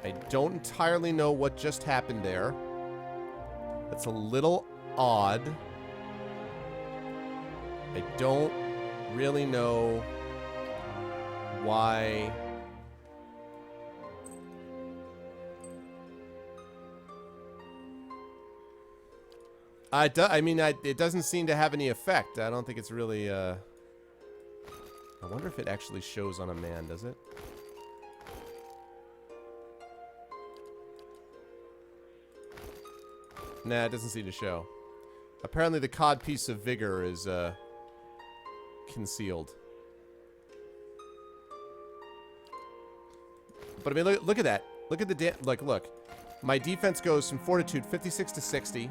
I don't entirely know what just happened there. That's a little odd. I don't really know why. I mean, it doesn't seem to have any effect. I don't think it's really, I wonder if it actually shows on a man, does it? Nah, it doesn't seem to show. Apparently the cod piece of vigor is, concealed. But I mean, look at that. Look at the look. My defense goes from fortitude 56 to 60.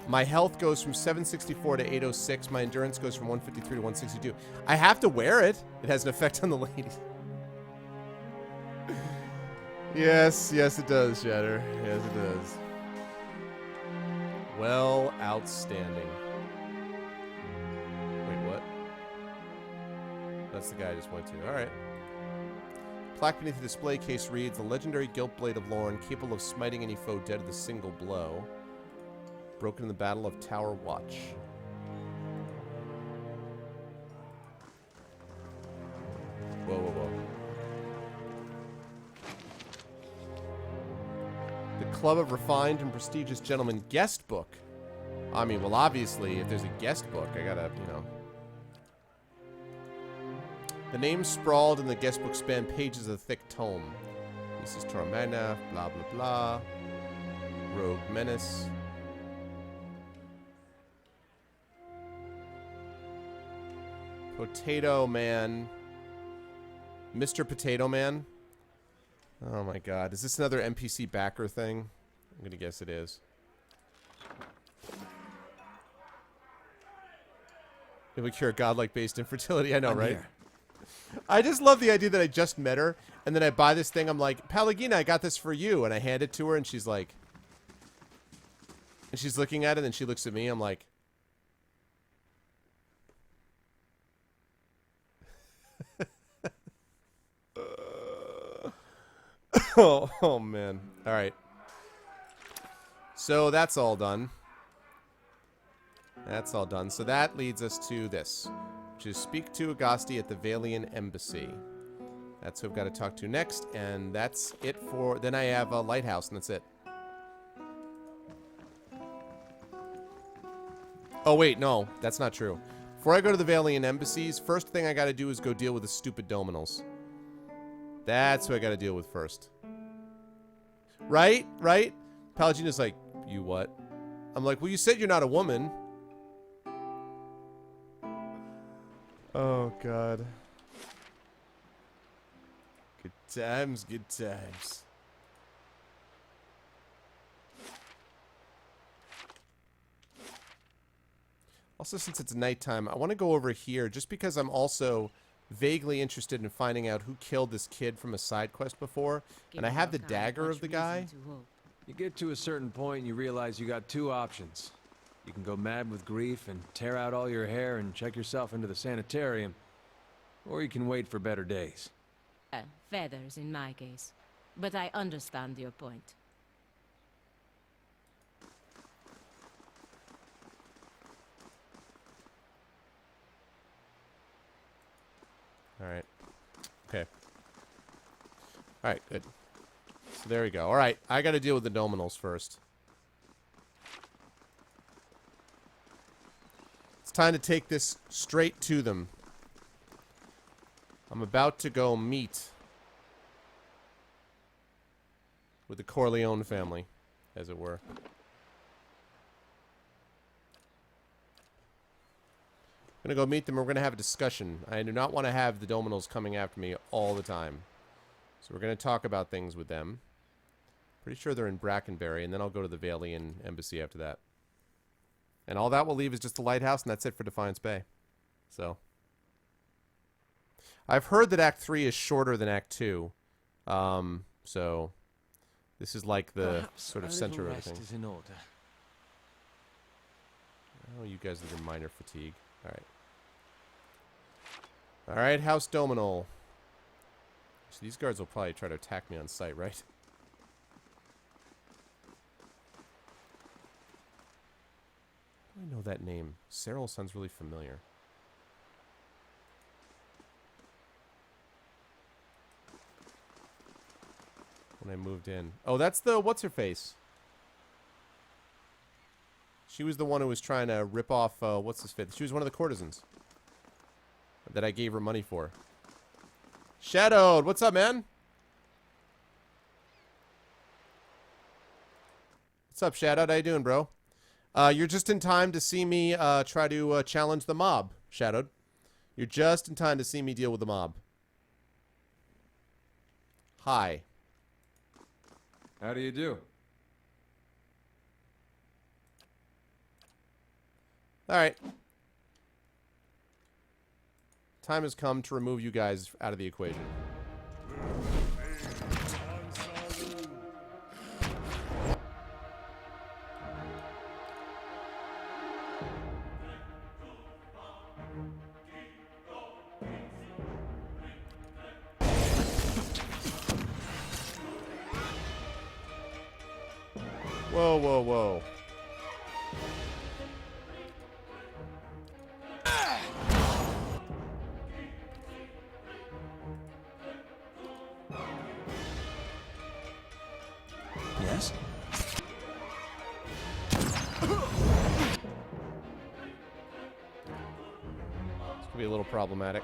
My health goes from 764 to 806. My endurance goes from 153 to 162. I have to wear it. It has an effect on the ladies. Yes, it does, Shatter. Yes, it does. Well, outstanding. Wait, what? That's the guy I just went to. Alright. Plaque beneath the display case reads, the legendary Gilt Blade of Lorn, capable of smiting any foe dead with a single blow. Broken in the Battle of Tower Watch. Whoa. The Club of Refined and Prestigious Gentlemen guest book. I mean, well, obviously, if there's a guest book, I gotta, you know. The names sprawled in the guest book span pages of the thick tome. This is Tormagna, blah, blah, blah. Rogue Menace. Potato Man. Mr. Potato Man. Oh my god. Is this another NPC backer thing? I'm gonna guess it is. It would cure godlike based infertility. I know, right? Here. I just love the idea that I just met her, and then I buy this thing. I'm like, Pallegina, I got this for you. And I hand it to her, and she's like... And she's looking at it, and she looks at me. I'm like... oh, man. All right. So that's all done. That's all done. So that leads us to this, which is speak to Agasti at the Valian Embassy. That's who I've got to talk to next, and that's it for... Then I have a lighthouse, and that's it. Oh, wait, no. That's not true. Before I go to the Valian Embassies, first thing I got to do is go deal with the stupid Dominals. That's who I got to deal with first. Right? Right? Pallegina's like, you what? I'm like, well, you said you're not a woman. Oh, God. Good times, good times. Also, since it's nighttime, I want to go over here just because I'm also vaguely interested in finding out who killed this kid from a side quest before. And I have the dagger of the guy. You get to a certain point and you realize you got two options. You can go mad with grief and tear out all your hair and check yourself into the sanitarium. Or you can wait for better days. Feathers in my case. But I understand your point. Alright. Okay. Alright, good. So there we go. Alright, I gotta deal with the Dominals first. It's time to take this straight to them. I'm about to go meet with the Corleone family, as it were. I'm gonna go meet them. We're gonna have a discussion. I do not want to have the Dominals coming after me all the time. So we're gonna talk about things with them. Pretty sure they're in Brackenbury, and then I'll go to the Valian Embassy after that. And all that will leave is just the lighthouse, and that's it for Defiance Bay. So I've heard that Act 3 is shorter than Act 2. So this is like the Perhaps sort of a center of little everything. rest is in order. Oh, you guys with your minor fatigue. Alright. Alright, House Dominal. So these guards will probably try to attack me on sight, right? I know that name. Cyril sounds really familiar. When I moved in. Oh, that's the what's-her-face. She was the one who was trying to rip off, what's-his-face. She was one of the courtesans that I gave her money for. Shadowed, what's up, man? What's up, Shadowed? How you doing, bro? You're just in time to see me try to challenge the mob, Shadowed. You're just in time to see me deal with the mob. Hi. How do you do? Alright. Time has come to remove you guys out of the equation. Whoa, whoa, whoa. Yes? This could be a little problematic.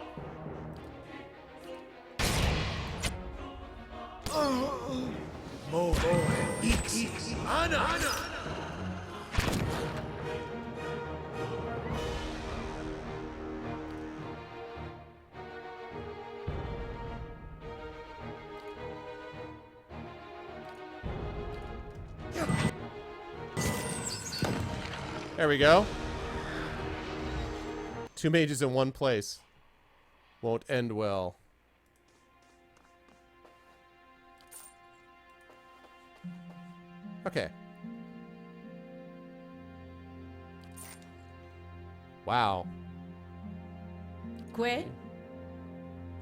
There we go. 2 mages in one place. Won't end well. Okay. Wow. Que?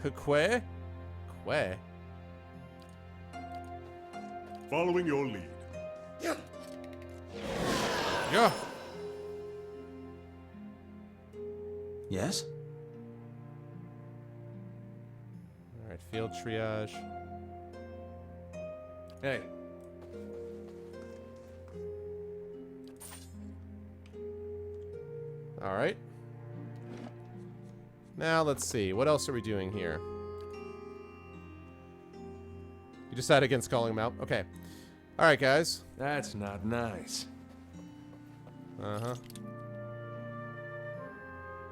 Que? Que? Following your lead. Yeah. Yes? Alright, field triage. Hey, Alright. Now, let's see. What else are we doing here? You decide against calling him out? Okay. Alright, guys. that's not nice. Uh-huh.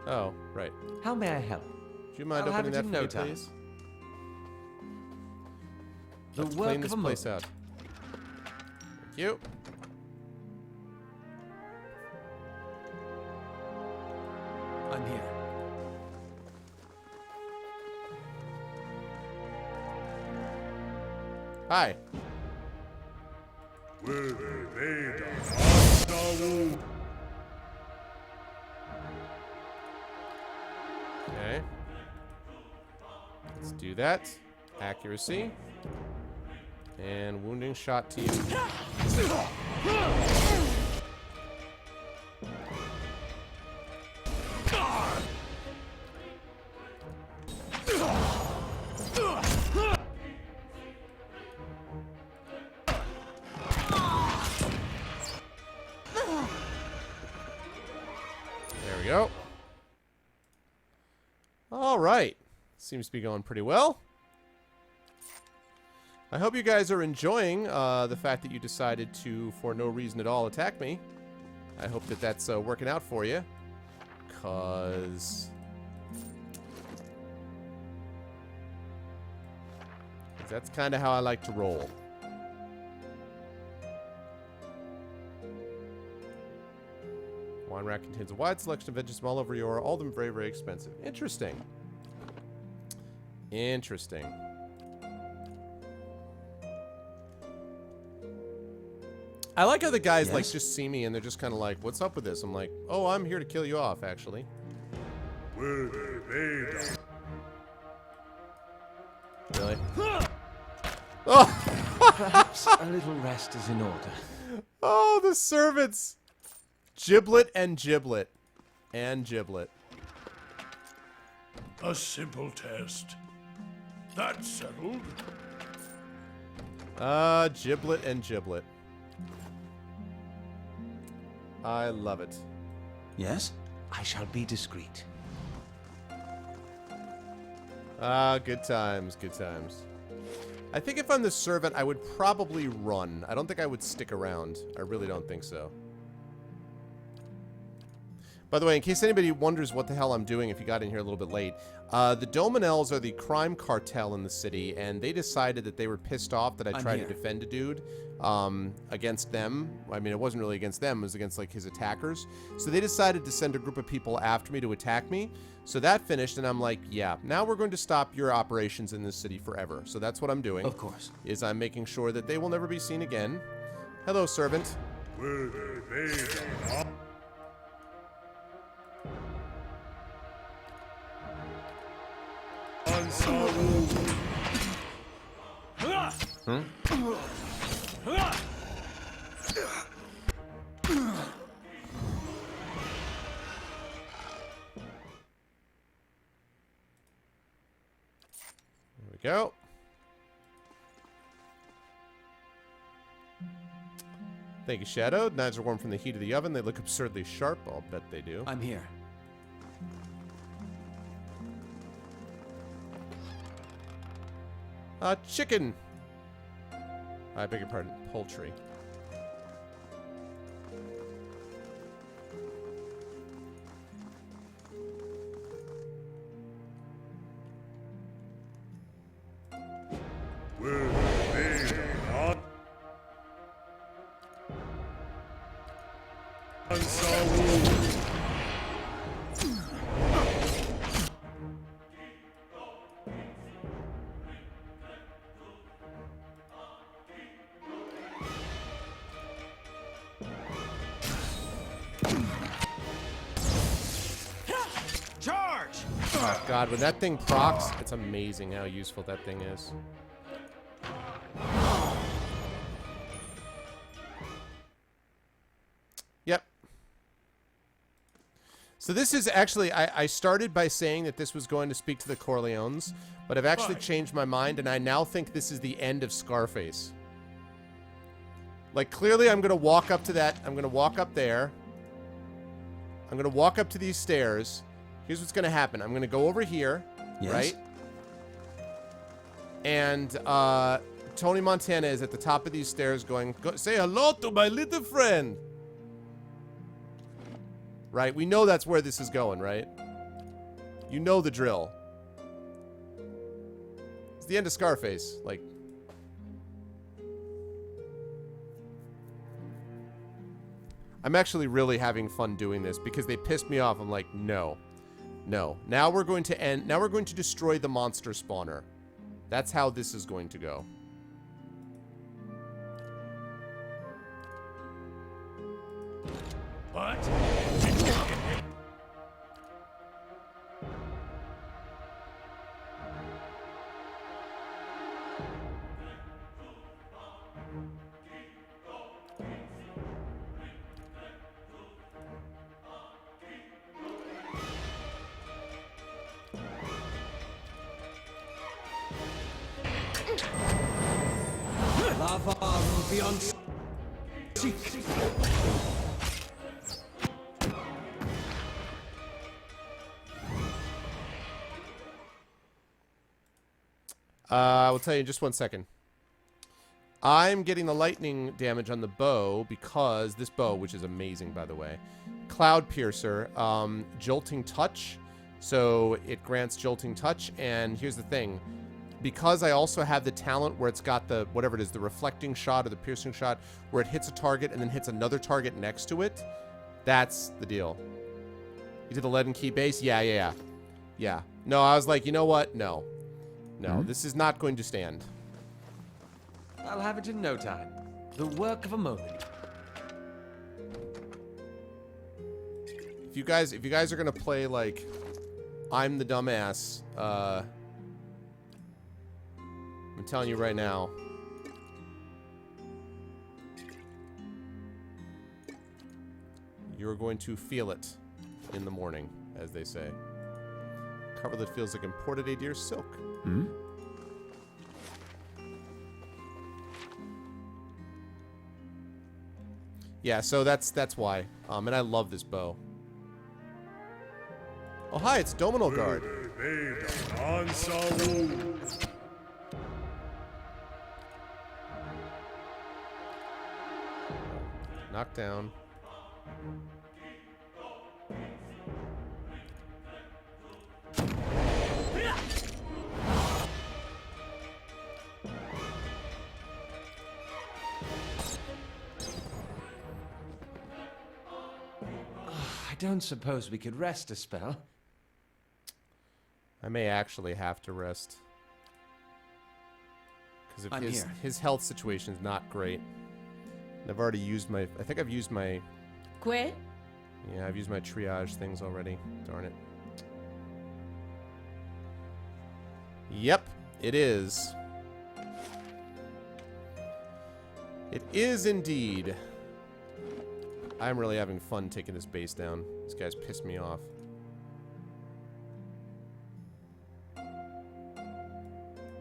Oh, right. How may I help? Do you mind I'll have opening it that in for no me, time. please? The Let's work clean of this a place moment. out. Thank you. I'm here. Hi. Okay. Let's do that. Accuracy. And wounding shot to you. There we go. All right. Seems to be going pretty well. I hope you guys are enjoying the fact that you decided to, for no reason at all, attack me. I hope that that's working out for you. Because that's kind of how I like to roll. Wine rack contains a wide selection of vintages from all over Europe, all of them very, very expensive. Interesting. Interesting. I like how the guys like Yes? just see me and they're just kind of like, "What's up with this?" I'm like, "Oh, I'm here to kill you off, actually." Really? Oh, Perhaps a little rest is in order. oh, the servants Giblet and Giblet. And Giblet. A simple test. That's settled. Giblet and Giblet. I love it. Yes? I shall be discreet. Good times, good times. I think if I'm the servant, I would probably run. I don't think I would stick around. I really don't think so. By the way, in case anybody wonders what the hell I'm doing if you got in here a little bit late, the Dominels are the crime cartel in the city, and they decided that they were pissed off that I tried to defend a dude against them. I mean, it wasn't really against them, it was against, like, his attackers. So they decided to send a group of people after me to attack me. So that finished, and I'm like, yeah, now we're going to stop your operations in this city forever. So that's what I'm doing. Of course. Is I'm making sure that they will never be seen again. Hello, servant. There we go. Thank you, Shadow. Knives are warm from the heat of the oven. They look absurdly sharp. I'll bet they do. I'm here. Chicken. I beg your pardon. Poultry. Oh god, when that thing procs, it's amazing how useful that thing is. Yep. So this is actually, I started by saying that this was going to speak to the Corleones, but I've actually changed my mind, and I now think this is the end of Scarface. Like, clearly I'm going to walk up to that, I'm going to walk up there. I'm going to walk up to these stairs. Here's what's going to happen. I'm going to go over here, right? And Tony Montana is at the top of these stairs going, say hello to my little friend. Right? We know that's where this is going, right? You know the drill. It's the end of Scarface. Like, I'm actually really having fun doing this because they pissed me off. I'm like, no. No. Now we're going to end. Now we're going to destroy the monster spawner. That's how this is going to go. What? Lava beyond. I will tell you in just 1 second. I'm getting the lightning damage on the bow because this bow, which is amazing, by the way, Cloud Piercer, Jolting Touch. So it grants Jolting Touch, and here's the thing. Because I also have the talent where it's got the, whatever it is, the reflecting shot or the piercing shot, where it hits a target and then hits another target next to it, that's the deal. You did the lead and key base? Yeah. No, I was like, you know what? No. No, this is not going to stand. I'll have it in no time. The work of a moment. If you guys are gonna play like I'm the dumbass, I'm telling you right now. You're going to feel it in the morning, as they say. Coverlet feels like imported Adir silk. Hmm? Yeah, so that's why. And I love this bow. Oh, hi, it's Dominal Guard. Knock down. I don't suppose we could rest a spell. I may actually have to rest. Because I'm here. his health situation is not great. And I've already used my... I think I've used my... Que? Yeah, I've used my triage things already. Darn it. Yep, it is. It is indeed. I'm really having fun taking this base down. These guys pissed me off.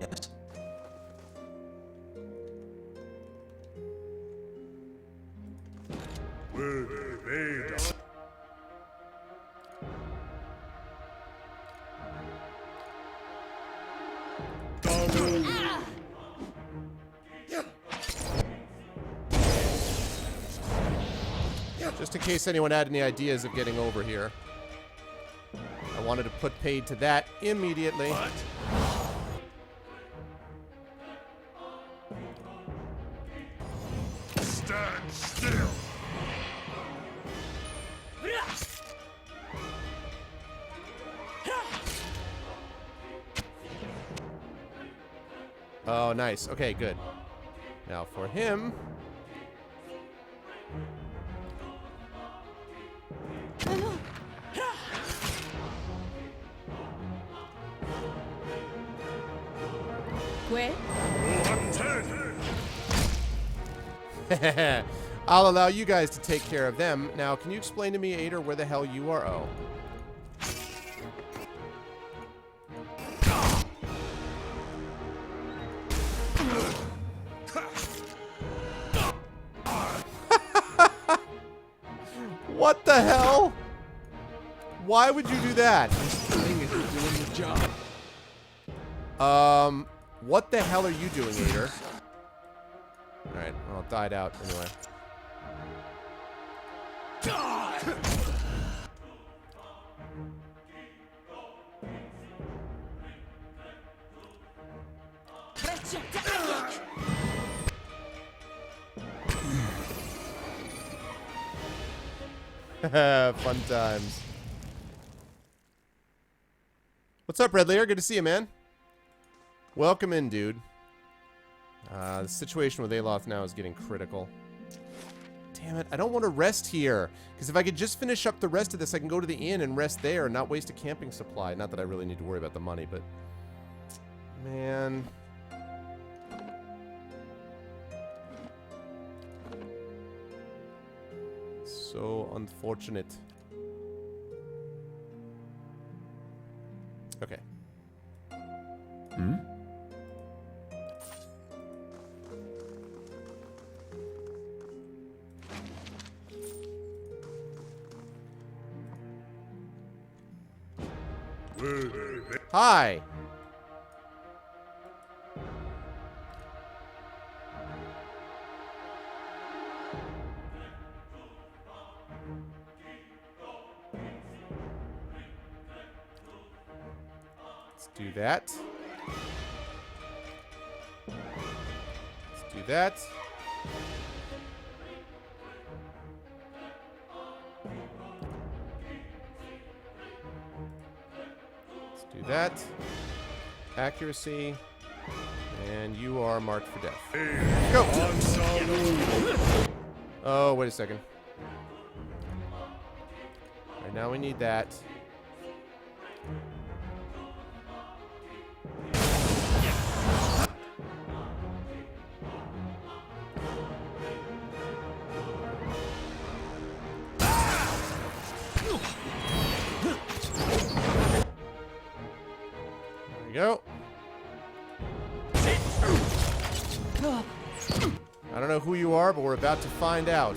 Yes. Just in case anyone had any ideas of getting over here, I wanted to put paid to that immediately. What? Stand still. Oh, nice. Okay, good. Now for him... Que? I'll allow you guys to take care of them. Now, can you explain to me, Ader, where the hell you are? Oh. What the hell? Why would you do that? Thing is doing the job. What the hell are you doing, Ader? Alright, well, it died out anyway. Fun times. What's up, Red Layer? Good to see you, man. Welcome in, dude. The situation with Aloth now is getting critical. Damn it, I don't want to rest here. Because if I could just finish up the rest of this, I can go to the inn and rest there and not waste a camping supply. Not that I really need to worry about the money, but... Man... So unfortunate. Okay. Hmm? Hi. Let's do that. Let's do that. Let's do that. Accuracy. And you are marked for death. Go! Oh, wait a second. Alright, now we need that. know who you are, but we're about to find out.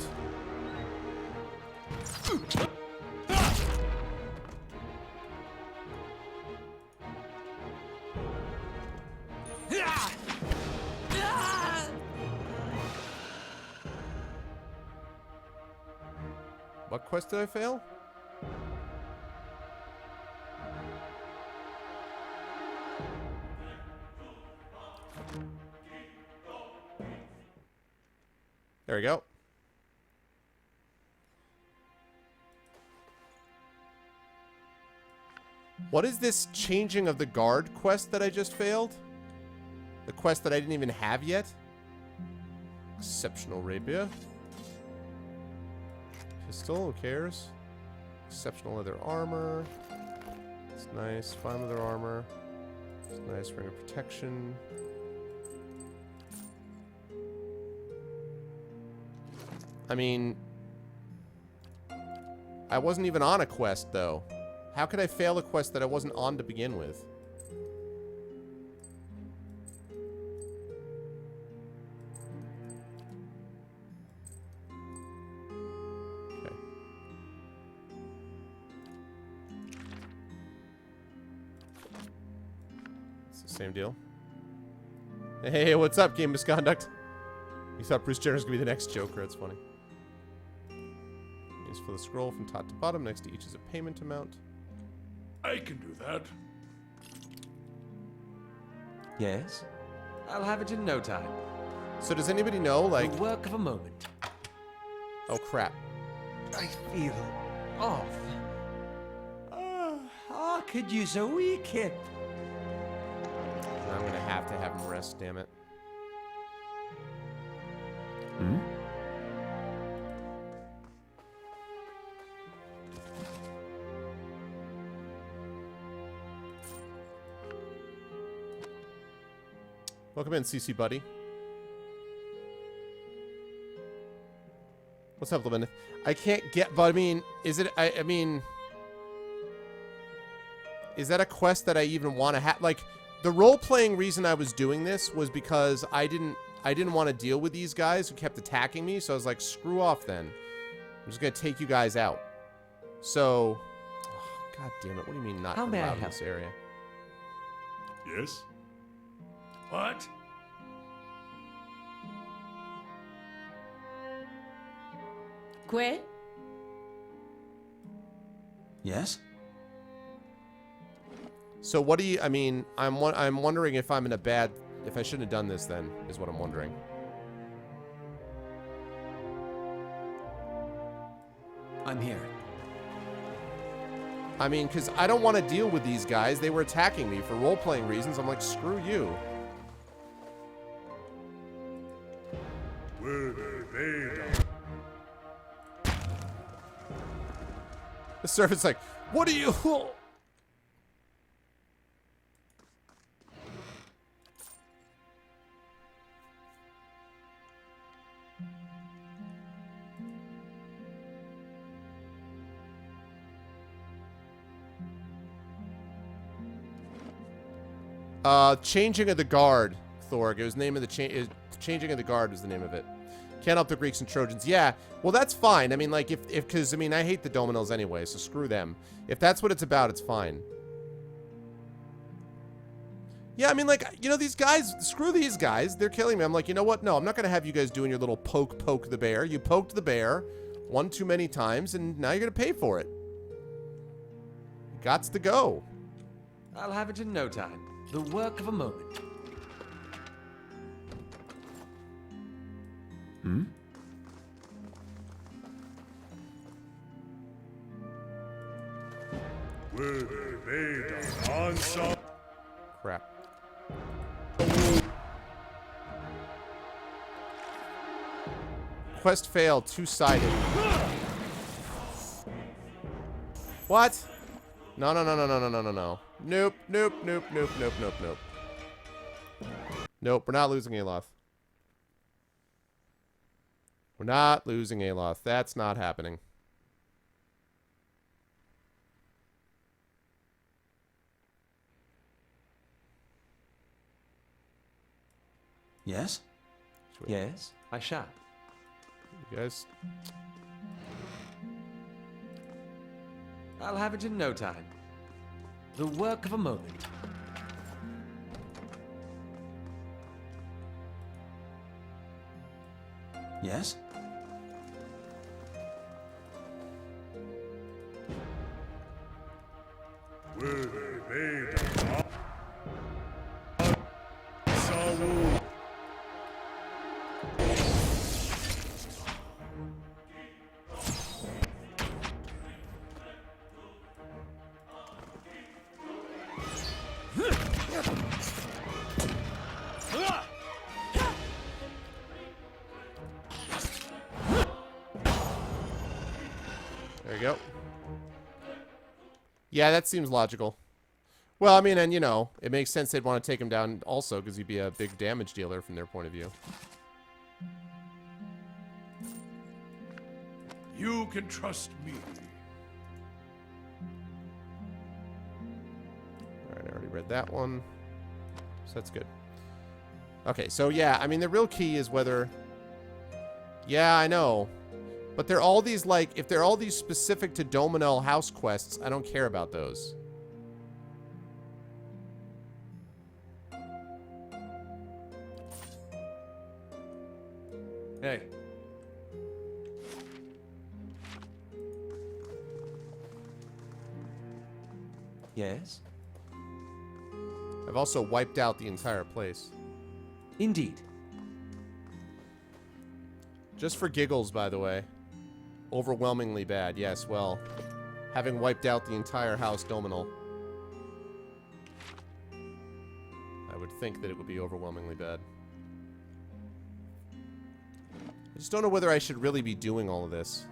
What quest did I fail? There we go. What is this changing of the guard quest that I just failed? The quest that I didn't even have yet? Exceptional rapier. Pistol, who cares? Exceptional leather armor. It's nice. Fine leather armor. It's nice. Ring of protection. I mean, I wasn't even on a quest, though. How could I fail a quest that I wasn't on to begin with? Okay. It's the same deal. Hey, what's up, Game Misconduct? You thought Bruce Jenner was going to be the next Joker. That's funny. Use for the scroll from top to bottom. Next to each is a payment amount. I can do that. Yes? I'll have it in no time. So does anybody know, like... The work of a moment. Oh, crap. I feel off. I could use a wee kip. I'm going to have him rest, damn it. Hmm? Welcome in, CC buddy. What's up, Levin? I can't get, but I mean, is it, I mean, is that a quest that I even want to have? Like, the role-playing reason I was doing this was because I didn't want to deal with these guys who kept attacking me, so I was like, screw off then. I'm just going to take you guys out. So, oh, god damn it, what do you mean not How may I allowed in help? this area? Yes? What? Que? Yes? So what do you, I mean, I'm wondering if I'm in a bad, if I shouldn't have done this then, is what I'm wondering. I'm here. I mean, because I don't want to deal with these guys. They were attacking me for role-playing reasons. I'm like, screw you. The servant's like, what are you... Changing of the Guard, Thorg. It was the name of the Changing of the Guard was the name of it. Can't help the Greeks and Trojans. Yeah, well, that's fine. I mean, like, because, I mean, I hate the Dominils anyway, so screw them. If that's what it's about, it's fine. Yeah, I mean, like, you know, these guys, screw these guys. They're killing me. I'm like, you know what? No, I'm not going to have you guys doing your little poke the bear. You poked the bear one too many times, and now you're going to pay for it. Gots to go. I'll have it in no time. The work of a moment. Hmm? Crap. Quest failed, two-sided. What? No. Nope. Nope, we're not losing Aloth. We're not losing Aloth. That's not happening. Yes? Sweet. Yes, I shall. You guys. I'll have it in no time. The work of a moment. Yes? There you go. Yeah, that seems logical. Well, I mean, and you know, it makes sense they'd want to take him down also because he'd be a big damage dealer from their point of view. You can trust me. Alright, I already read that one. So that's good. Okay, so yeah, I mean, the real key is whether... Yeah, I know. But they're all these, like, if they're all these specific to Dominel house quests, I don't care about those. Hey. Yes? I've also wiped out the entire place. Indeed. Just for giggles, by the way. Overwhelmingly bad, yes, well. Having wiped out the entire house Dominel. I would think that it would be overwhelmingly bad. I just don't know whether I should really be doing all of this.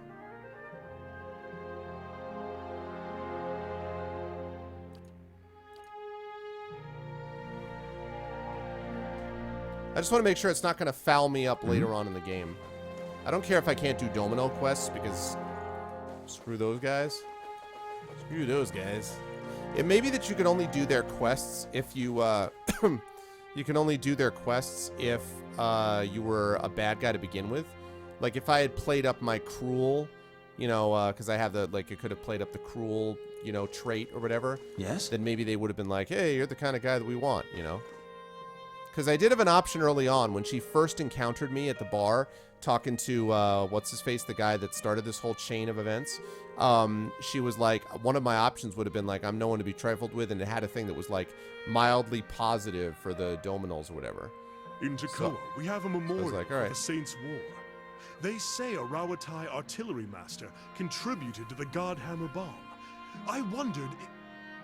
I just want to make sure it's not going to foul me up later on in the game. I don't care if I can't do Domino quests, because screw those guys. Screw those guys. It may be that you can only do their quests if you, you can only do their quests if you were a bad guy to begin with. Like, if I had played up my cruel, you know, because I have the, like, it could have played up the cruel, you know, trait or whatever. Yes? Then maybe they would have been like, hey, you're the kind of guy that we want, you know? Because I did have an option early on when she first encountered me at the bar, talking to, what's-his-face, the guy that started this whole chain of events. She was like, one of my options would have been like, I'm no one to be trifled with, and it had a thing that was like mildly positive for the Dominals or whatever. In Takoa, we have a memorial like, for alright. the Saints' War. They say a Rawatai artillery master contributed to the Godhammer bomb. I wondered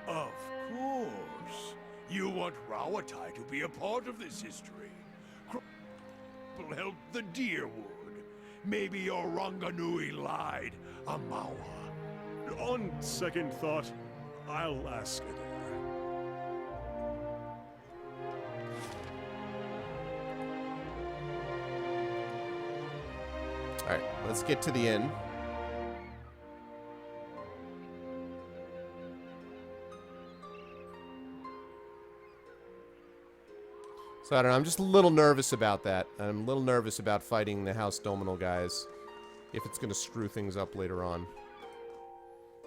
Of course. You want Rawatai to be a part of this history. Will help the Deerwood. Maybe your Ranganui lied, Amawa. on second thought, I'll ask it. Alright, let's get to the inn. So I don't know, I'm just a little nervous about that. I'm a little nervous about fighting the House Dominal guys, if it's going to screw things up later on.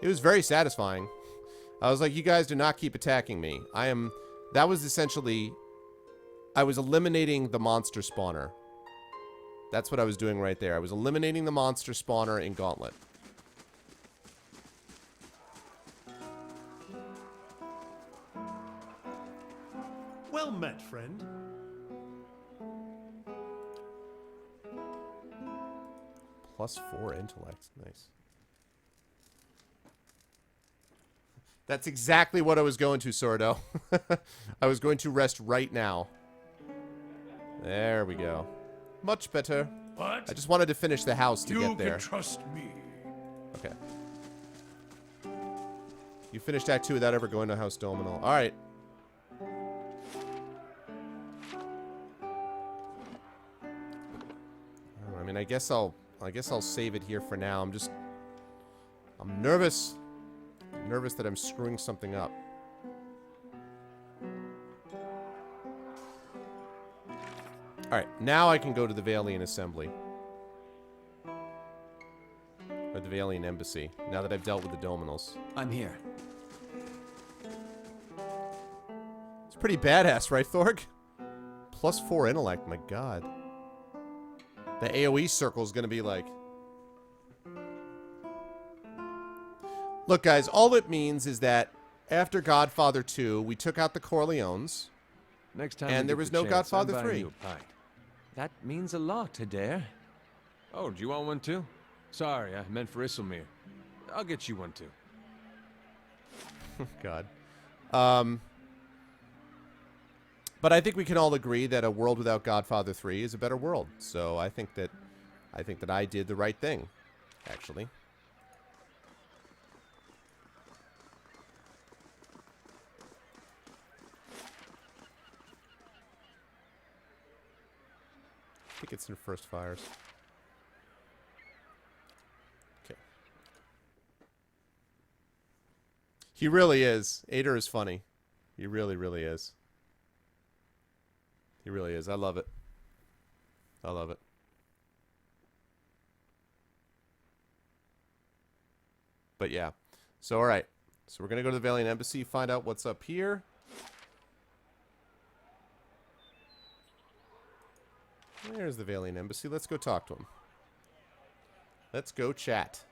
It was very satisfying. I was like, you guys do not keep attacking me. That was essentially, I was eliminating the monster spawner. That's what I was doing right there. I was eliminating the monster spawner in Gauntlet. Well met, friend. +4 intellect. Nice. That's exactly what I was going to, Sordo. I was going to rest right now. There we go. Much better. I But just wanted to finish the house to you get there. can trust me. Okay. You finished Act 2 without ever going to House Dominal. Alright. I mean, I guess I'll save it here for now. I'm nervous. I'm nervous that I'm screwing something up. Alright, Alright, now I can go to the Vailian Assembly. Or the Vailian Embassy, now that I've dealt with the Dominals. I'm here. It's pretty badass, right, Thorg? +4 intellect, my god. The AoE circle is going to be like... Look, guys, all it means is that after Godfather 2, we took out the Corleones. Next time And we there get was the no chance, I'm Godfather buying 3. you a pint. That means a lot, Adair. Oh, do you want one too? Sorry, I meant for Isselmere. I'll get you one too. God. But I think we can all agree that a world without Godfather 3 is a better world. So I think that I did the right thing, actually. I think it's in First Fires. Okay. He really is. Ader is funny. He really, really is. He really is. I love it. I love it. But yeah. So, alright. So we're going to go to the Vailian Embassy, find out what's up here. There's the Vailian Embassy. Let's go talk to him. Let's go chat.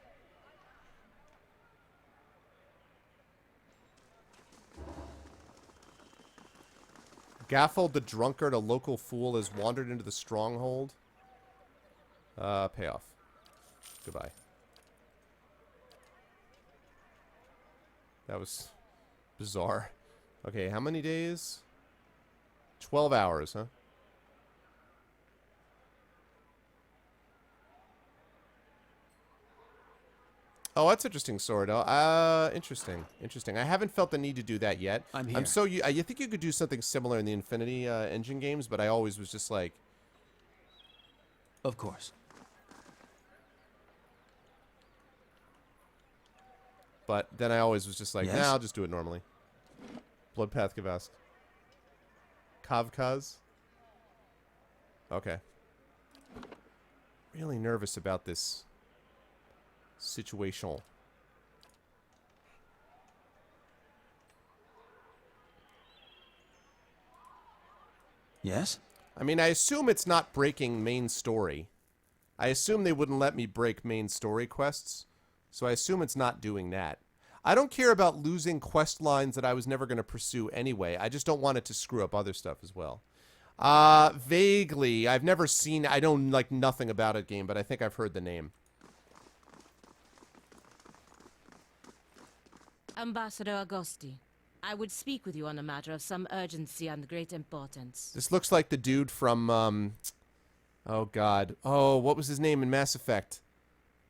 Gaffold the drunkard, a local fool, has wandered into the stronghold. Payoff. Goodbye. That was bizarre. Okay, how many days? 12 hours, huh? Oh, that's interesting, Sordo. Interesting. Interesting. I haven't felt the need to do that yet. I'm here. I'm so... you think you could do something similar in the Infinity Engine games, but I always was just like... Of course. But then I always was just like, Yes? nah, I'll just do it normally. Bloodpath Gavask. Kavkaz? Okay. Really nervous about this situation. Yes? I mean, I assume it's not breaking main story. I assume they wouldn't let me break main story quests. So I assume it's not doing that. I don't care about losing quest lines that I was never going to pursue anyway. I just don't want it to screw up other stuff as well. Vaguely. I've never seen... I don't like nothing about it game, but I think I've heard the name. Ambassador Agosti, I would speak with you on a matter of some urgency and great importance. This looks like the dude from... oh, God. Oh, what was his name in Mass Effect?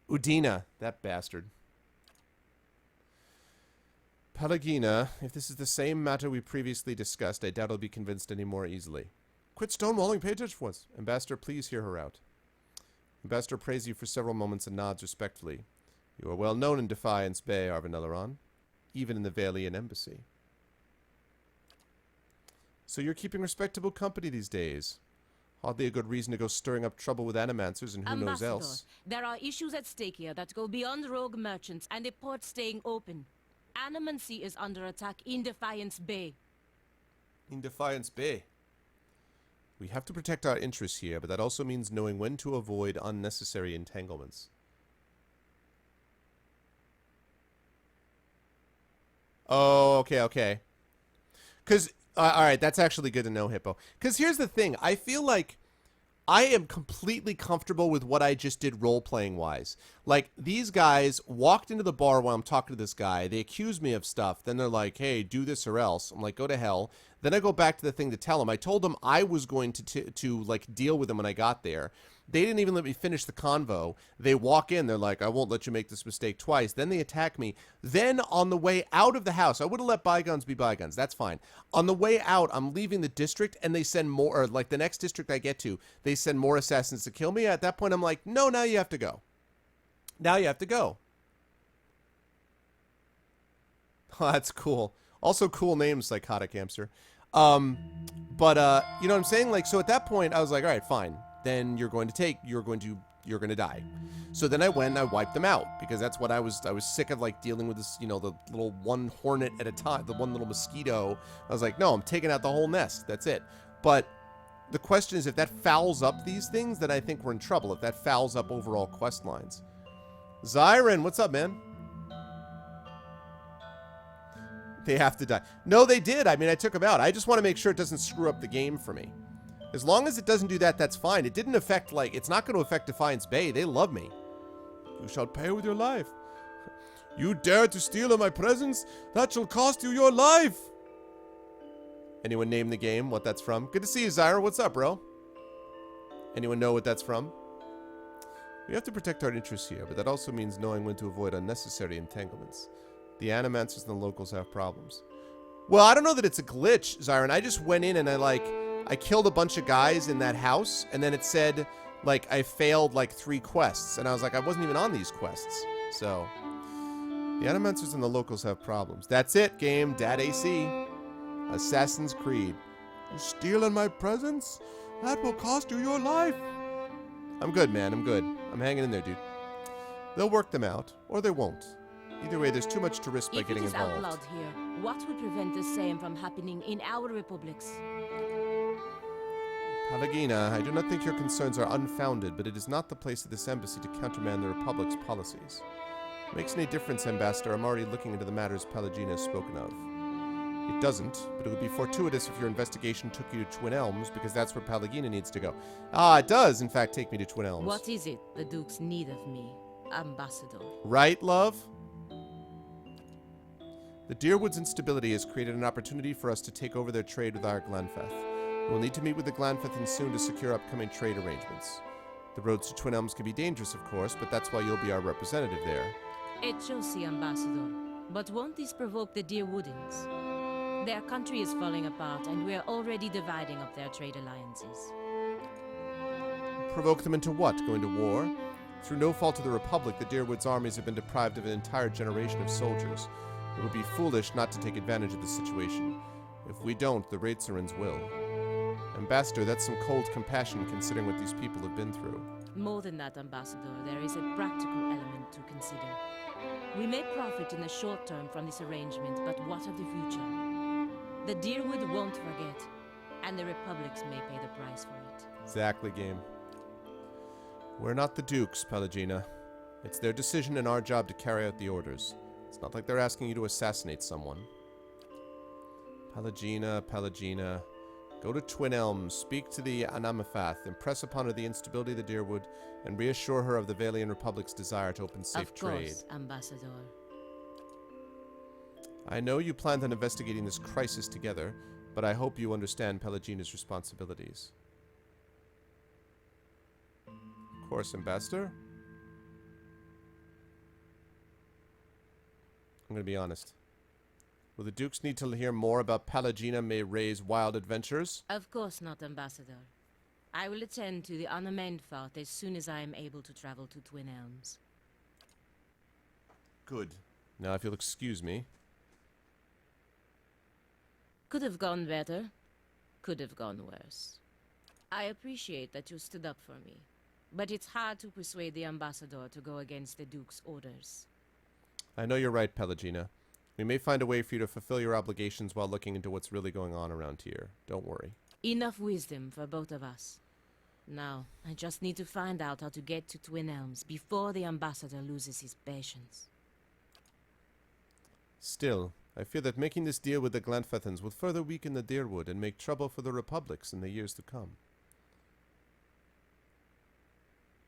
Udina. That bastard. Pelagina, if this is the same matter we previously discussed, I doubt I'll be convinced any more easily. Quit stonewalling, pay attention once. Ambassador, please hear her out. Ambassador praised you for several moments and nods respectfully. You are well known in Defiance Bay, Arvanelleron, even in the Vailian Embassy. So you're keeping respectable company these days. Hardly a good reason to go stirring up trouble with animancers and who knows Ambassador, else. there are issues at stake here that go beyond rogue merchants and a port staying open. Animancy is under attack in Defiance Bay. In Defiance Bay. We have to protect our interests here, but that also means knowing when to avoid unnecessary entanglements. Oh, okay, okay. Because, alright, that's actually good to know, Hippo. Because here's the thing. I feel like I am completely comfortable with what I just did role-playing wise. Like, these guys walked into the bar while I'm talking to this guy. They accuse me of stuff. Then they're like, hey, do this or else. I'm like, go to hell. Then I go back to the thing to tell them. I told them I was going to like, deal with them when I got there. They didn't even let me finish the convo. They walk in. They're like, I won't let you make this mistake twice. Then they attack me. Then on the way out of the house, I would have let bygones be bygones. That's fine. On the way out, I'm leaving the district, and they send more, or like the next district I get to, they send more assassins to kill me. At that point, I'm like, no, now you have to go. Now you have to go. Oh, that's cool. Also cool name, Psychotic Hamster. But you know what I'm saying? Like, so at that point, I was like, all right, fine. Then you're going to die. So then I went and I wiped them out because that's what I was sick of, like, dealing with this, you know, the little one hornet at a time, the one little mosquito. I was like, no, I'm taking out the whole nest. That's it. But the question is, if that fouls up these things, then I think we're in trouble. If that fouls up overall quest lines. Zyron, what's up, man? They have to die. No, they did. I mean, I took them out. I just want to make sure it doesn't screw up the game for me. As long as it doesn't do that, that's fine. It didn't affect, like, it's not going to affect Defiance Bay. They love me. You shall pay with your life. You dare to steal my presents? That shall cost you your life. Anyone name the game, what that's from? Good to see you, Zyra. What's up, bro? Anyone know what that's from? We have to protect our interests here, but that also means knowing when to avoid unnecessary entanglements. The Animancers and the locals have problems. Well, I don't know that it's a glitch, Zyron. I just went in and I killed a bunch of guys in that house, and then it said, like, I failed, like, 3 quests. And I was like, I wasn't even on these quests. So, the Animancers and the locals have problems. That's it, game. Dad AC. Assassin's Creed. You're stealing my presents? That will cost you your life. I'm good, man. I'm good. I'm hanging in there, dude. They'll work them out, or they won't. Either way, there's too much to risk by getting If it is involved. outlawed here, what would prevent the same from happening in our republics? Palagina, I do not think your concerns are unfounded, but it is not the place of this embassy to countermand the Republic's policies. Makes any difference, Ambassador. I'm already looking into the matters Palagina has spoken of. It doesn't, but it would be fortuitous if your investigation took you to Twin Elms, because that's where Palagina needs to go. Ah, it does, in fact, take me to Twin Elms. What is it the Dukes need of me, Ambassador? Right, love? The Deerwood's instability has created an opportunity for us to take over their trade with our Glanfeth. We'll need to meet with the Glanfethans soon to secure upcoming trade arrangements. The roads to Twin Elms can be dangerous, of course, but that's why you'll be our representative there. It shall see, Ambassador. But won't this provoke the Deerwoodans? Their country is falling apart, and we are already dividing up their trade alliances. Provoke them into what? Going to war? Through no fault of the Republic, the Deerwood's armies have been deprived of an entire generation of soldiers. It would be foolish not to take advantage of the situation. If we don't, the Raidsarans will. Ambassador, that's some cold compassion considering what these people have been through. More than that, Ambassador, there is a practical element to consider. We may profit in the short term from this arrangement, but what of the future? The Deerwood won't forget, and the Republics may pay the price for it. Exactly, game. We're not the Dukes, Palagina. It's their decision and our job to carry out the orders. It's not like they're asking you to assassinate someone. Palagina. Go to Twin Elms, speak to the Anamafath, impress upon her the instability of the Deerwood, and reassure her of the Valian Republic's desire to open safe trade. Of course, Ambassador. I know you planned on investigating this crisis together, but I hope you understand Palagina's responsibilities. Of course, Ambassador. I'm going to be honest. Will the Dukes need to hear more about Palagina May Ray's wild adventures? Of course not, Ambassador. I will attend to the Anamendfarth as soon as I am able to travel to Twin Elms. Good. Now, if you'll excuse me. Could have gone better. Could have gone worse. I appreciate that you stood up for me, but it's hard to persuade the Ambassador to go against the Duke's orders. I know you're right, Palagina. We may find a way for you to fulfill your obligations while looking into what's really going on around here. Don't worry. Enough wisdom for both of us. Now, I just need to find out how to get to Twin Elms before the Ambassador loses his patience. Still, I fear that making this deal with the Glanfethans will further weaken the Deerwood and make trouble for the Republics in the years to come.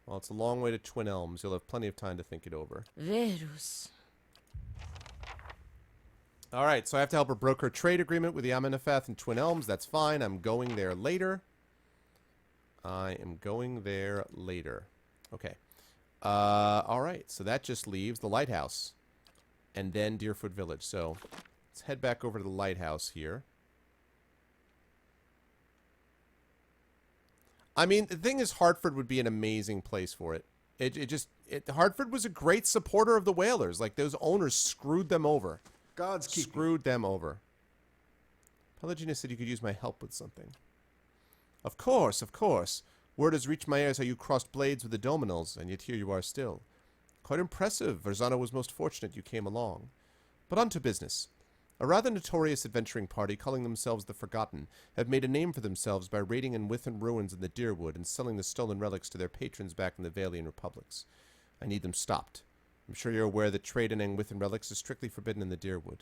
While it's a long way to Twin Elms, you'll have plenty of time to think it over. Verus. Alright, so I have to help her broker a trade agreement with the Amenefath and Twin Elms. That's fine. I'm going there later. Okay. Alright, so that just leaves the lighthouse. And then Deerfoot Village. So, let's head back over to the lighthouse here. I mean, the thing is, Hartford would be an amazing place for it. Hartford was a great supporter of the Whalers. Like, those owners screwed them over. God's keeping. Screwed them over. Pelagina said you could use my help with something. Of course, of course. Word has reached my ears how you crossed blades with the Dominals, and yet here you are still. Quite impressive. Verzano was most fortunate you came along. But on to business. A rather notorious adventuring party, calling themselves the Forgotten, have made a name for themselves by raiding in Withen ruins in the Deerwood and selling the stolen relics to their patrons back in the Vailian republics. I need them stopped. I'm sure you're aware that trade in Withen relics is strictly forbidden in the Deerwood.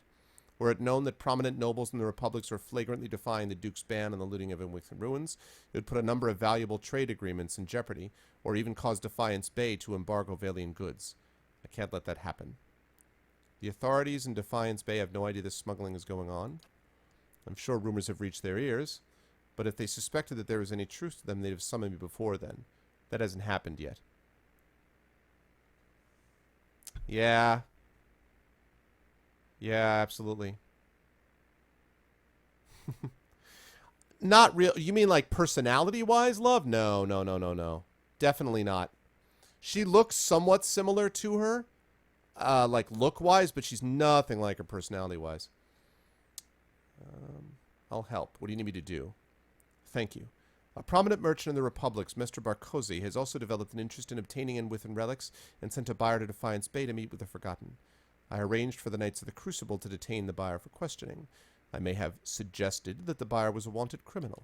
Were it known that prominent nobles in the republics were flagrantly defying the Duke's ban on the looting of Withen ruins, it would put a number of valuable trade agreements in jeopardy, or even cause Defiance Bay to embargo Vailian goods. I can't let that happen. The authorities in Defiance Bay have no idea this smuggling is going on. I'm sure rumors have reached their ears, but if they suspected that there was any truth to them, they'd have summoned me before then. That hasn't happened yet. Yeah. Yeah, absolutely. Not real. You mean like personality-wise, love? No, no, no, no, no. Definitely not. She looks somewhat similar to her. Like look-wise, but she's nothing like her personality-wise. I'll help. What do you need me to do? Thank you. A prominent merchant in the Republics, Mr. Barkozy, has also developed an interest in obtaining Withen relics and sent a buyer to Defiance Bay to meet with the Forgotten. I arranged for the Knights of the Crucible to detain the buyer for questioning. I may have suggested that the buyer was a wanted criminal.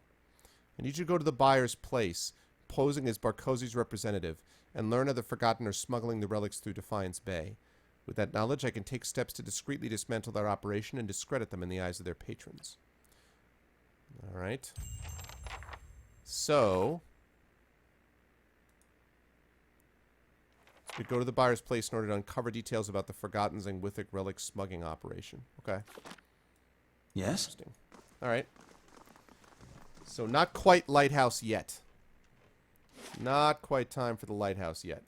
I need you to go to the buyer's place, posing as Barkozy's representative, and learn how the Forgotten are smuggling the relics through Defiance Bay. With that knowledge, I can take steps to discreetly dismantle their operation and discredit them in the eyes of their patrons. All right. So, we go to the buyer's place in order to uncover details about the Forgotten Zengwithic relic smuggling operation. Okay. Yes? Interesting. All right. So, not quite lighthouse yet. Not quite time for the lighthouse yet.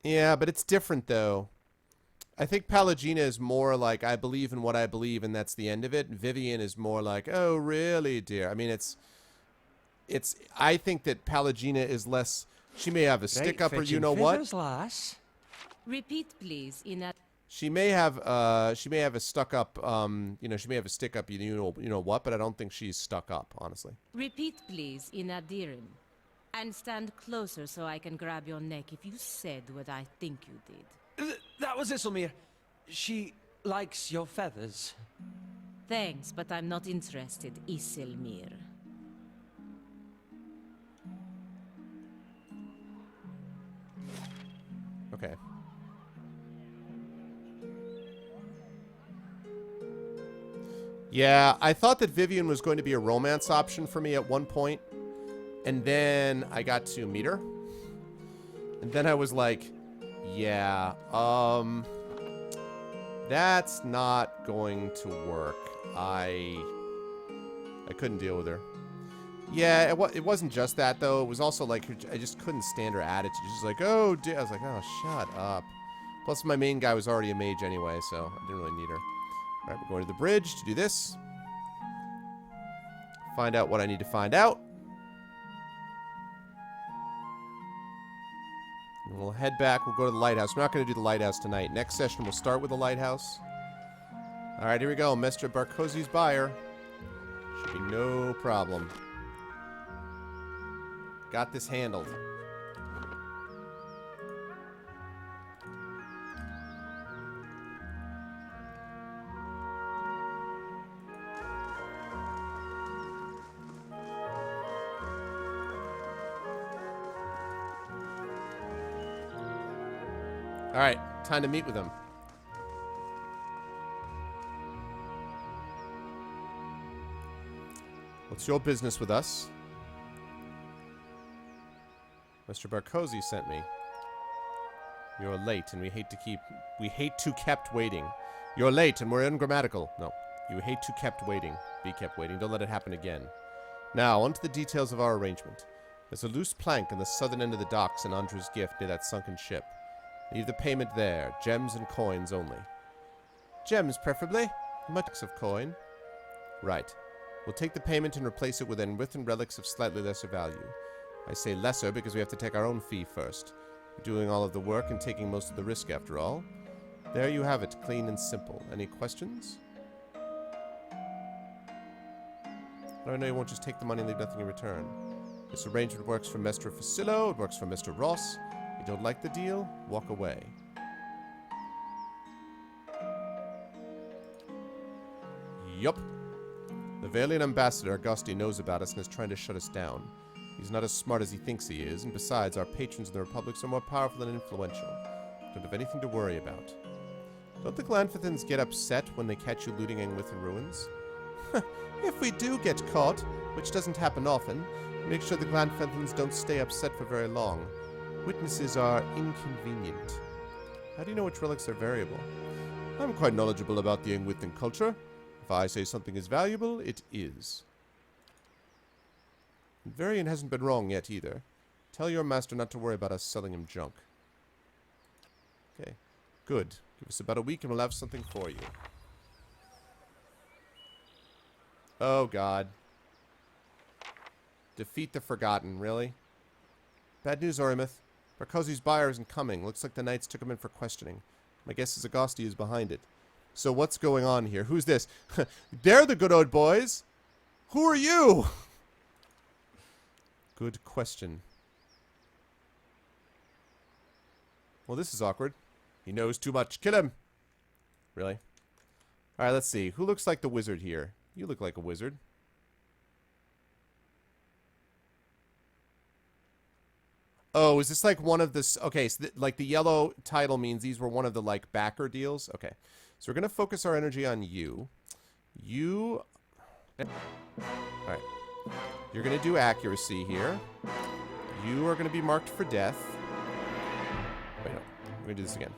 Yeah, but it's different, though. I think Pelagina is more like, I believe in what I believe, and that's the end of it. Vivian is more like, oh, really, dear? I mean, I think that Pelagina is less, she may have a stick-up or you-know-what. Repeat, please, in a... She may have a stuck-up, she may have a stick-up, you-know-what, but I don't think she's stuck up, honestly. Repeat, please, in Adiran. And stand closer so I can grab your neck if you said what I think you did. That was Isilmir. She likes your feathers. Thanks, but I'm not interested, Isilmir. Okay. Yeah, I thought that Vivian was going to be a romance option for me at one point. And then I got to meet her. And then I was like, yeah, that's not going to work. I couldn't deal with her. Yeah, it wasn't just that, though. It was also like, I just couldn't stand her attitude. She's like, oh, dear. I was like, oh, shut up. Plus, my main guy was already a mage anyway, so I didn't really need her. All right, we're going to the bridge to do this. Find out what I need to find out. And we'll head back. We'll go to the lighthouse. We're not going to do the lighthouse tonight. Next session, we'll start with the lighthouse. All right, here we go. Mr. Barkozy's buyer. Should be no problem. Got this handled. All right, time to meet with him. What's your business with us? Mr. Barkozy sent me. You're late, and we hate to kept waiting. You're late, and we're ungrammatical. No, you hate to kept waiting. Be kept waiting. Don't let it happen again. Now, on to the details of our arrangement. There's a loose plank on the southern end of the docks in Andra's gift near that sunken ship. Leave the payment there. Gems and coins only. Gems, preferably. Much of coin. Right. We'll take the payment and replace it with Enwithen relics of slightly lesser value. I say lesser because we have to take our own fee first. We're doing all of the work and taking most of the risk after all. There you have it, clean and simple. Any questions? I know you won't just take the money and leave nothing in return. This arrangement works for Mr. Facillo, it works for Mr. Ross. You don't like the deal? Walk away. Yup. The Valiant Ambassador, Augusti, knows about us and is trying to shut us down. He's not as smart as he thinks he is, and besides, our patrons in the Republic are more powerful and influential. Don't have anything to worry about. Don't the Glanfithans get upset when they catch you looting Enwithen ruins? If we do get caught, which doesn't happen often, make sure the Glanfithans don't stay upset for very long. Witnesses are inconvenient. How do you know which relics are variable? I'm quite knowledgeable about the Enwithen culture. If I say something is valuable, it is. Varian hasn't been wrong yet either. Tell your master not to worry about us selling him junk. Okay, good. Give us about a week and we'll have something for you. Oh, God. Defeat the Forgotten, really? Bad news, Orimith. Barkozi's buyer isn't coming. Looks like the knights took him in for questioning. My guess is Agosti is behind it. So what's going on here? Who's this? They're the good old boys. Who are you? Good question. Well, this is awkward. He knows too much. Kill him. Really? Alright, let's see. Who looks like the wizard here? You look like a wizard. Oh, is this like one of the... Okay, so like the yellow title means these were one of the like backer deals? Okay. So we're going to focus our energy on you. You... Alright. You're going to do accuracy here. You are going to be marked for death. Wait, no. We're going to do this again.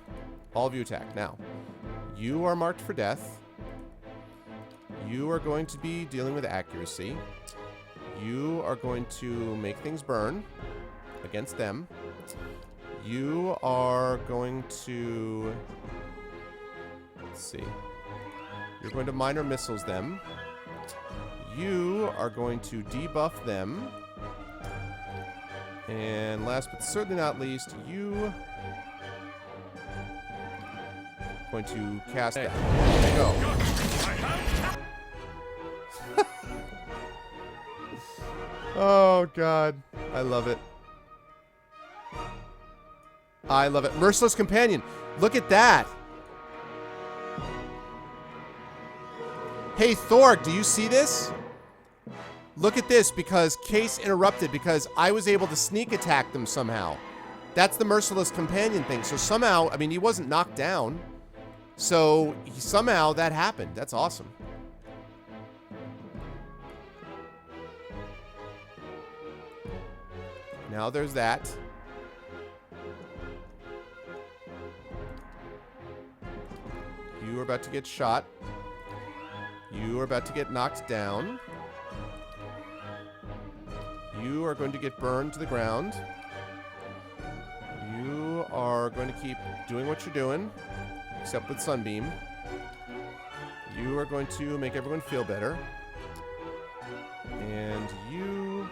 All of you attack. Now, you are marked for death. You are going to be dealing with accuracy. You are going to make things burn against them. You are going to... Let's see. You're going to minor missiles them. You are going to debuff them. And last but certainly not least, you are going to cast that. There you go. Oh, God. I love it. I love it. Merciless Companion. Look at that. Hey, Thorg, do you see this? Look at this, because Case interrupted, because I was able to sneak attack them somehow. That's the Merciless Companion thing. So somehow, I mean, he wasn't knocked down. So somehow that happened. That's awesome. Now there's that. You are about to get shot. You are about to get knocked down. You are going to get burned to the ground. You are going to keep doing what you're doing, except with Sunbeam. You are going to make everyone feel better. And you...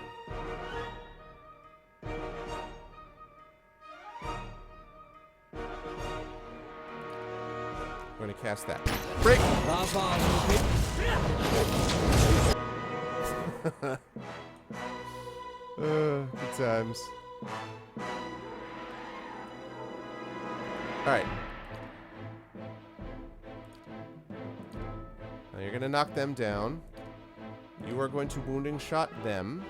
I'm going to cast that. Break! Good times. Alright. Now you're going to knock them down. You are going to wounding shot them.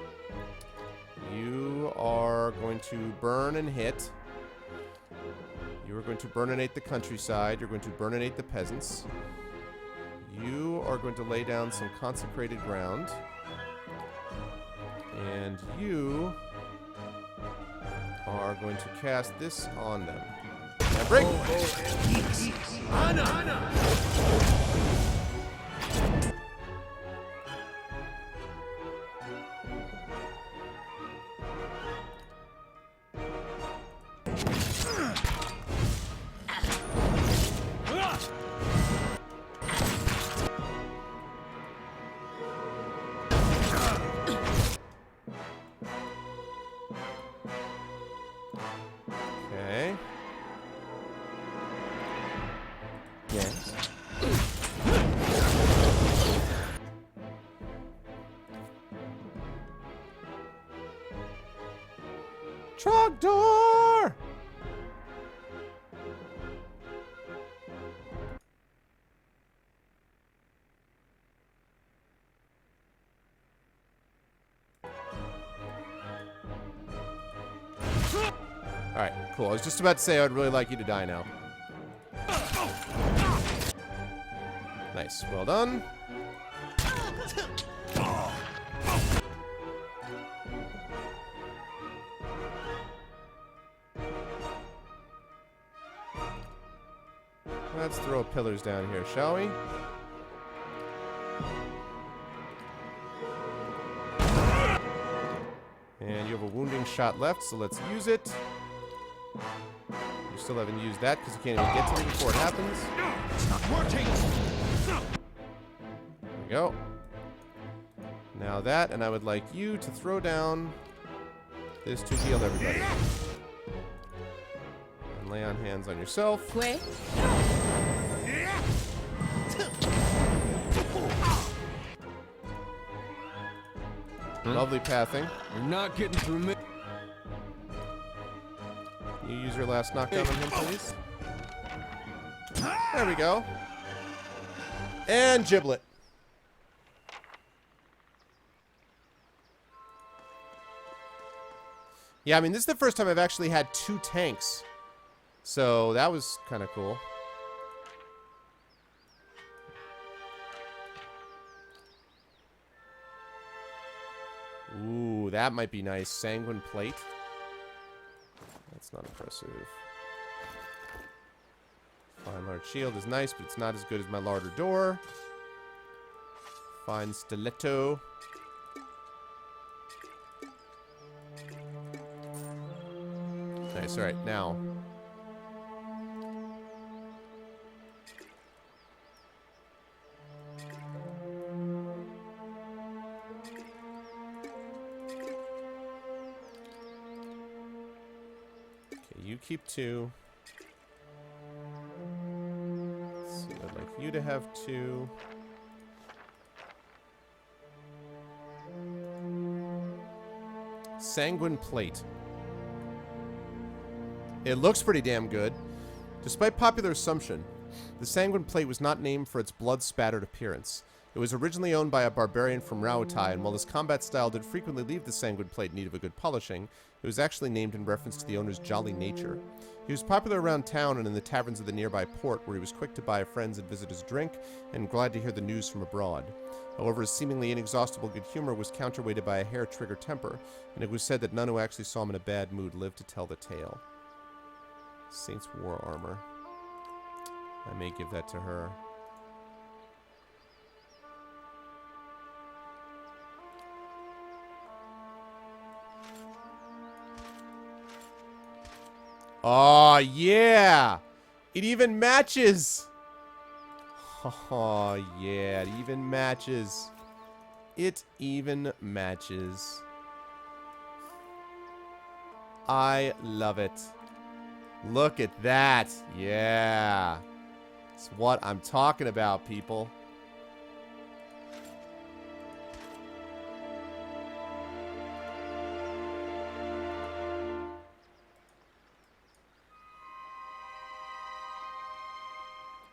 You are going to burn and hit. You are going to burninate the countryside. You're going to burninate the peasants. You are going to lay down some consecrated ground. And you are going to cast this on them. Now break! Okay. Yes. Trogdor! Alright, cool. I was just about to say I'd really like you to die now. Nice. Well done. Let's throw pillars down here, shall we? And you have a wounding shot left, so let's use it. You still haven't used that because you can't even get to me before it happens. It's not working! There we go. Now that, and I would like you to throw down this to heal everybody. And lay on hands on yourself. Quay? Lovely pathing. You're not getting through me. Can you use your last knockdown on him, please? There we go. And Giblet. Yeah, I mean, this is the first time I've actually had 2 tanks. So that was kind of cool. Ooh, that might be nice. Sanguine Plate. That's not impressive. Fine Large Shield is nice, but it's not as good as my Larder Door. Fine Stiletto. Nice, alright, now. You keep 2. Let's see, I'd like you to have 2. Sanguine Plate. It looks pretty damn good. Despite popular assumption, the Sanguine Plate was not named for its blood-spattered appearance. It was originally owned by a barbarian from Rauatai, and while his combat style did frequently leave the Sanguine Plate in need of a good polishing, it was actually named in reference to the owner's jolly nature. He was popular around town and in the taverns of the nearby port, where he was quick to buy friends and visitors drink, and glad to hear the news from abroad. However, his seemingly inexhaustible good humor was counterweighted by a hair-trigger temper, and it was said that none who actually saw him in a bad mood lived to tell the tale. Saint's War Armor. I may give that to her. Oh, yeah! It even matches! Oh, yeah, it even matches. It even matches. I love it. Look at that. Yeah. It's what I'm talking about, people.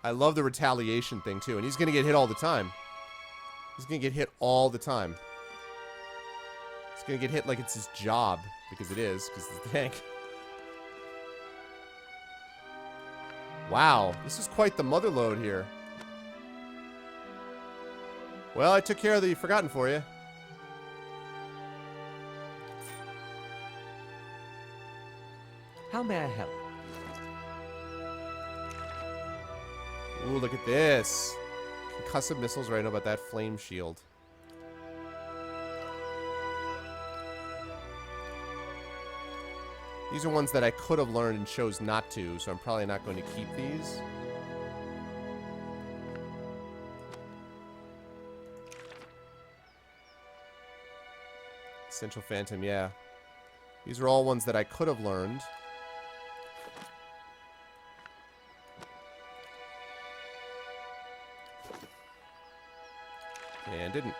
I love the retaliation thing, too. And he's going to get hit all the time. He's going to get hit all the time. He's going to get hit like it's his job. Because it is. Because it's the tank. Wow. This is quite the mother load here. Well, I took care of the Forgotten for you. How may I help? Ooh, look at this. Concussive missiles, right? I know about that. Flame shield. These are ones that I could have learned and chose not to, so I'm probably not going to keep these. Essential Phantom, yeah. These are all ones that I could have learned. And didn't.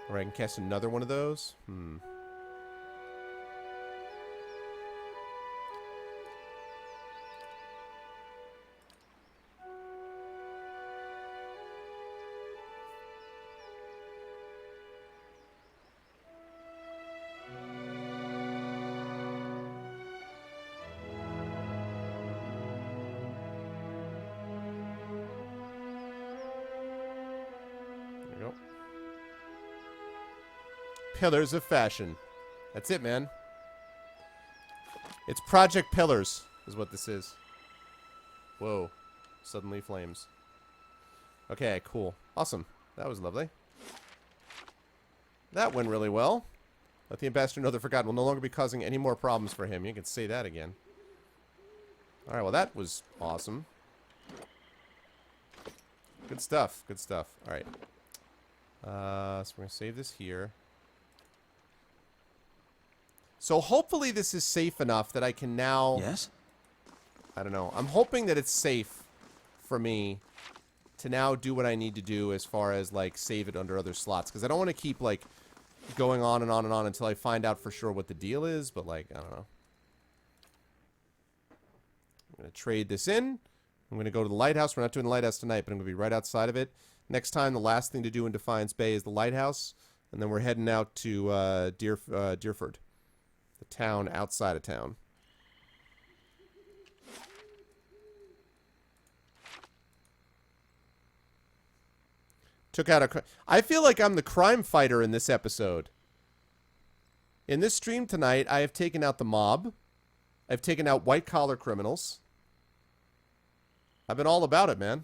Or I can cast another one of those. There we go. Pillars of Fashion. That's it, man. It's Project Pillars, is what this is. Whoa. Suddenly flames. Okay, cool. Awesome. That was lovely. That went really well. Let the ambassador know the Forgotten will no longer be causing any more problems for him. You can say that again. Alright, well that was awesome. Good stuff. Good stuff. Alright. So we're going to save this here. So hopefully this is safe enough that I can now... Yes? I don't know. I'm hoping that it's safe for me to now do what I need to do as far as, like, save it under other slots. Because I don't want to keep, like, going on and on and on until I find out for sure what the deal is. But, like, I don't know. I'm going to trade this in. I'm going to go to the lighthouse. We're not doing the lighthouse tonight, but I'm going to be right outside of it. Next time, the last thing to do in Defiance Bay is the lighthouse. And then we're heading out to Deerford. The town outside of town. Took out a... I feel like I'm the crime fighter in this episode. In this stream tonight, I have taken out the mob. I've taken out white-collar criminals. I've been all about it, man.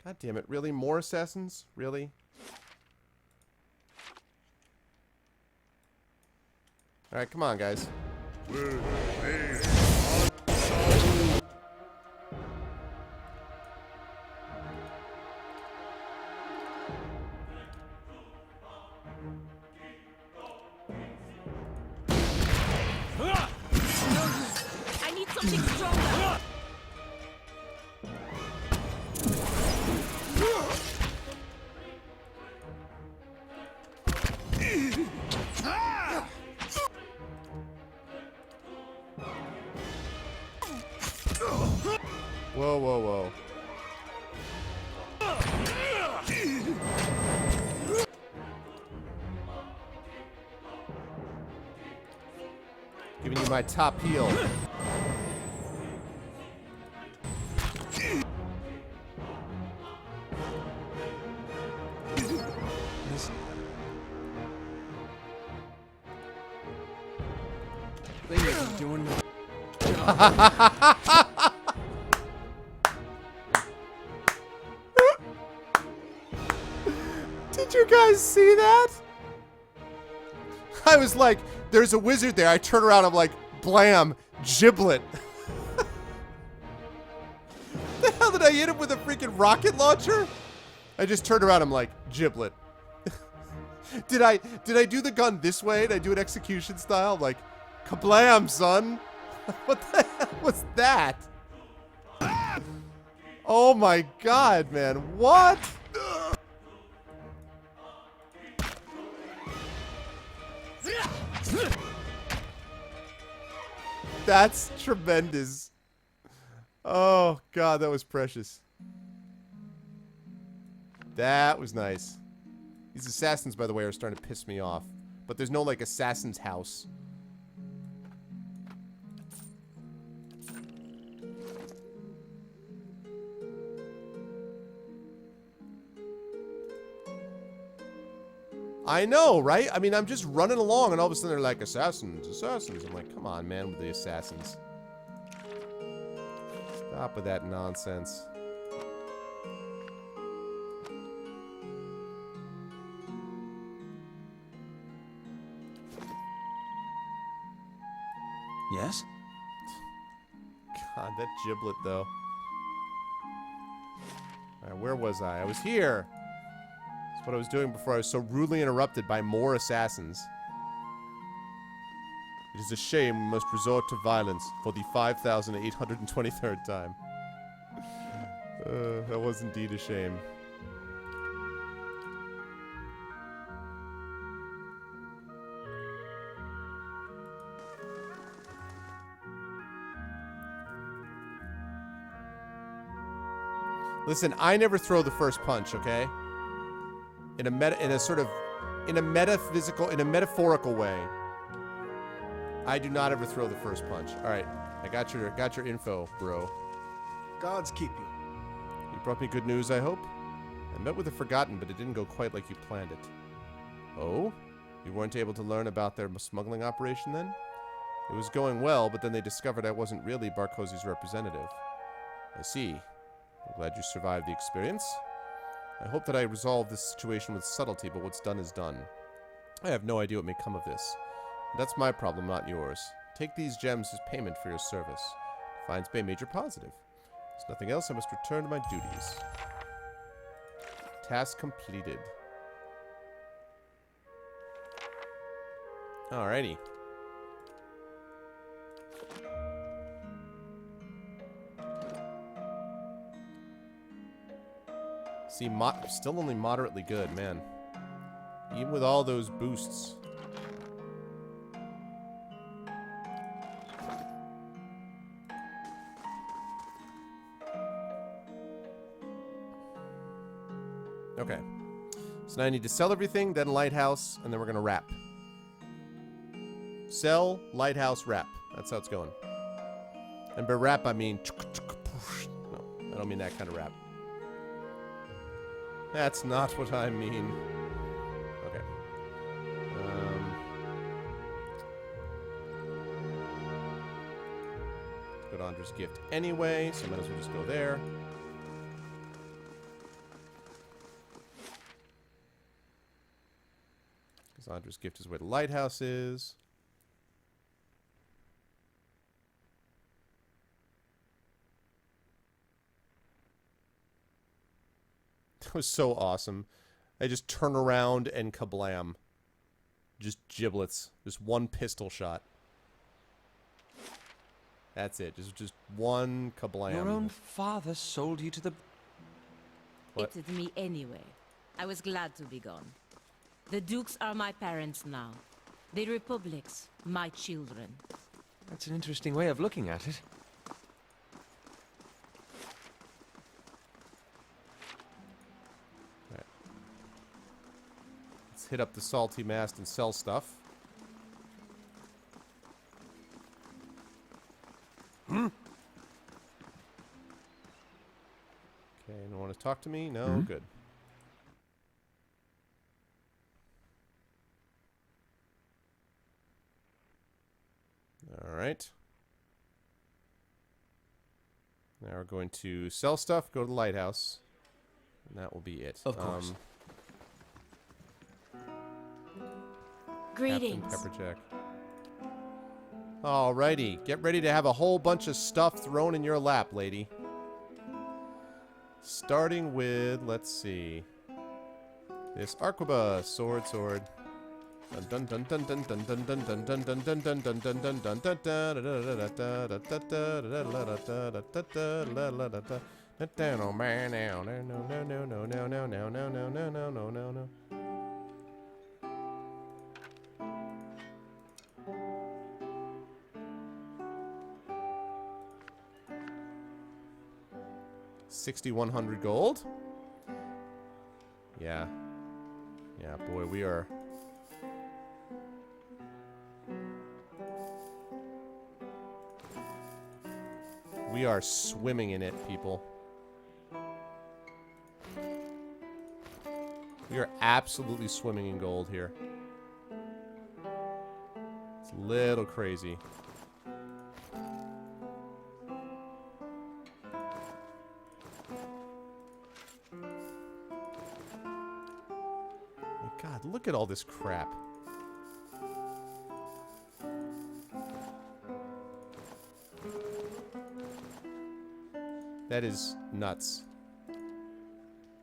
God damn it. Really? More assassins? Really? Alright, come on, guys. I need something stronger. Whoa, whoa, whoa. Giving you my top heel. Thing isn't doing... Did you guys see that? I was like, there's a wizard there. I turn around, I'm like, blam, giblet. The hell did I hit him with a freaking rocket launcher? I just turned around, I'm like, giblet. Did I do the gun this way? Did I do it execution style? I'm like, kablam, son. What the hell was that? Oh my god, man. What? That's tremendous. Oh, God, that was precious. That was nice. These assassins, by the way, are starting to piss me off. But there's no, like, assassin's house. I know, right? I mean, I'm just running along, and all of a sudden they're like, assassins, assassins. I'm like, come on, man, with the assassins. Stop with that nonsense. Yes? God, that giblet, though. Alright, where was I? I was here. That's what I was doing before I was so rudely interrupted by more assassins. It is a shame we must resort to violence for the 5,823rd time. That was indeed a shame. Listen, I never throw the first punch, okay? In a metaphorical way. I do not ever throw the first punch. All right, I got your info, bro. Gods keep you. You brought me good news, I hope. I met with the Forgotten, but it didn't go quite like you planned it. Oh? You weren't able to learn about their smuggling operation then? It was going well, but then they discovered I wasn't really Barkosi's representative. I see. I'm glad you survived the experience. I hope that I resolve this situation with subtlety, but what's done is done. I have no idea what may come of this. That's my problem, not yours. Take these gems as payment for your service. Defiance Bay Major positive. There's nothing else. I must return to my duties. Task completed. Alrighty. See, still only moderately good, man. Even with all those boosts. Okay. So now I need to sell everything, then lighthouse, and then we're gonna wrap. Sell, lighthouse, wrap. That's how it's going. And by wrap, I mean... No, I don't mean that kind of wrap. That's not what I mean. Okay. Go to Andra's Gift anyway, so I might as well just go there. Because Andra's Gift is where the lighthouse is. That was so awesome. I just turn around and kablam. Just giblets. Just one pistol shot. That's it. Just one kablam. Your own father sold you to the... What? It's me anyway. I was glad to be gone. The Dukes are my parents now. The Republics, my children. That's an interesting way of looking at it. Let's hit up the Salty Mast and sell stuff. Okay, no one want to talk to me? No? Good. Alright. Now we're going to sell stuff, go to the lighthouse. And that will be it. Of course. Greetings. Captain Pepperjack. Alrighty. Get ready to have a whole bunch of stuff thrown in your lap, lady. Starting with, let's see. This Arquebus. Sword. Dun dun dun dun dun dun dun dun dun dun dun dun dun dun dun dun dun dun. 6,100 gold? Yeah. Yeah, boy, we are... We are swimming in it, people. We are absolutely swimming in gold here. It's a little crazy. God, look at all this crap. That is nuts.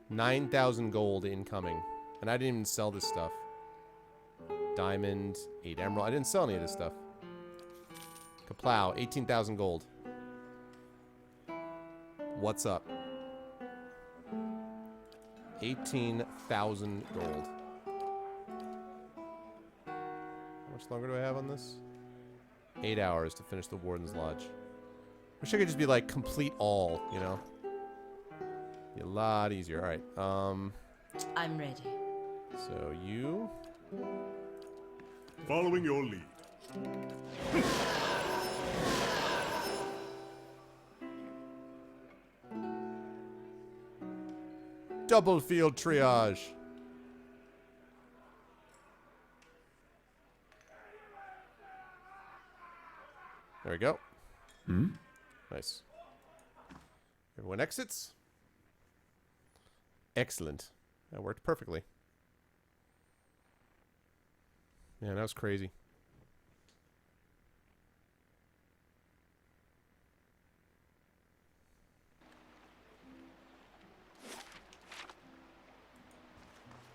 9,000 gold incoming. And I didn't even sell this stuff. Diamond, 8 emerald. I didn't sell any of this stuff. A plow. 18,000 gold. What's up? 18,000 gold. How much longer do I have on this? 8 hours to finish the Warden's Lodge. Wish I could just be like complete all, you know? Be a lot easier. Alright, I'm ready. so you... Following your lead. Double field triage. There we go. Nice. Everyone exits. Excellent. That worked perfectly. Man, that was crazy.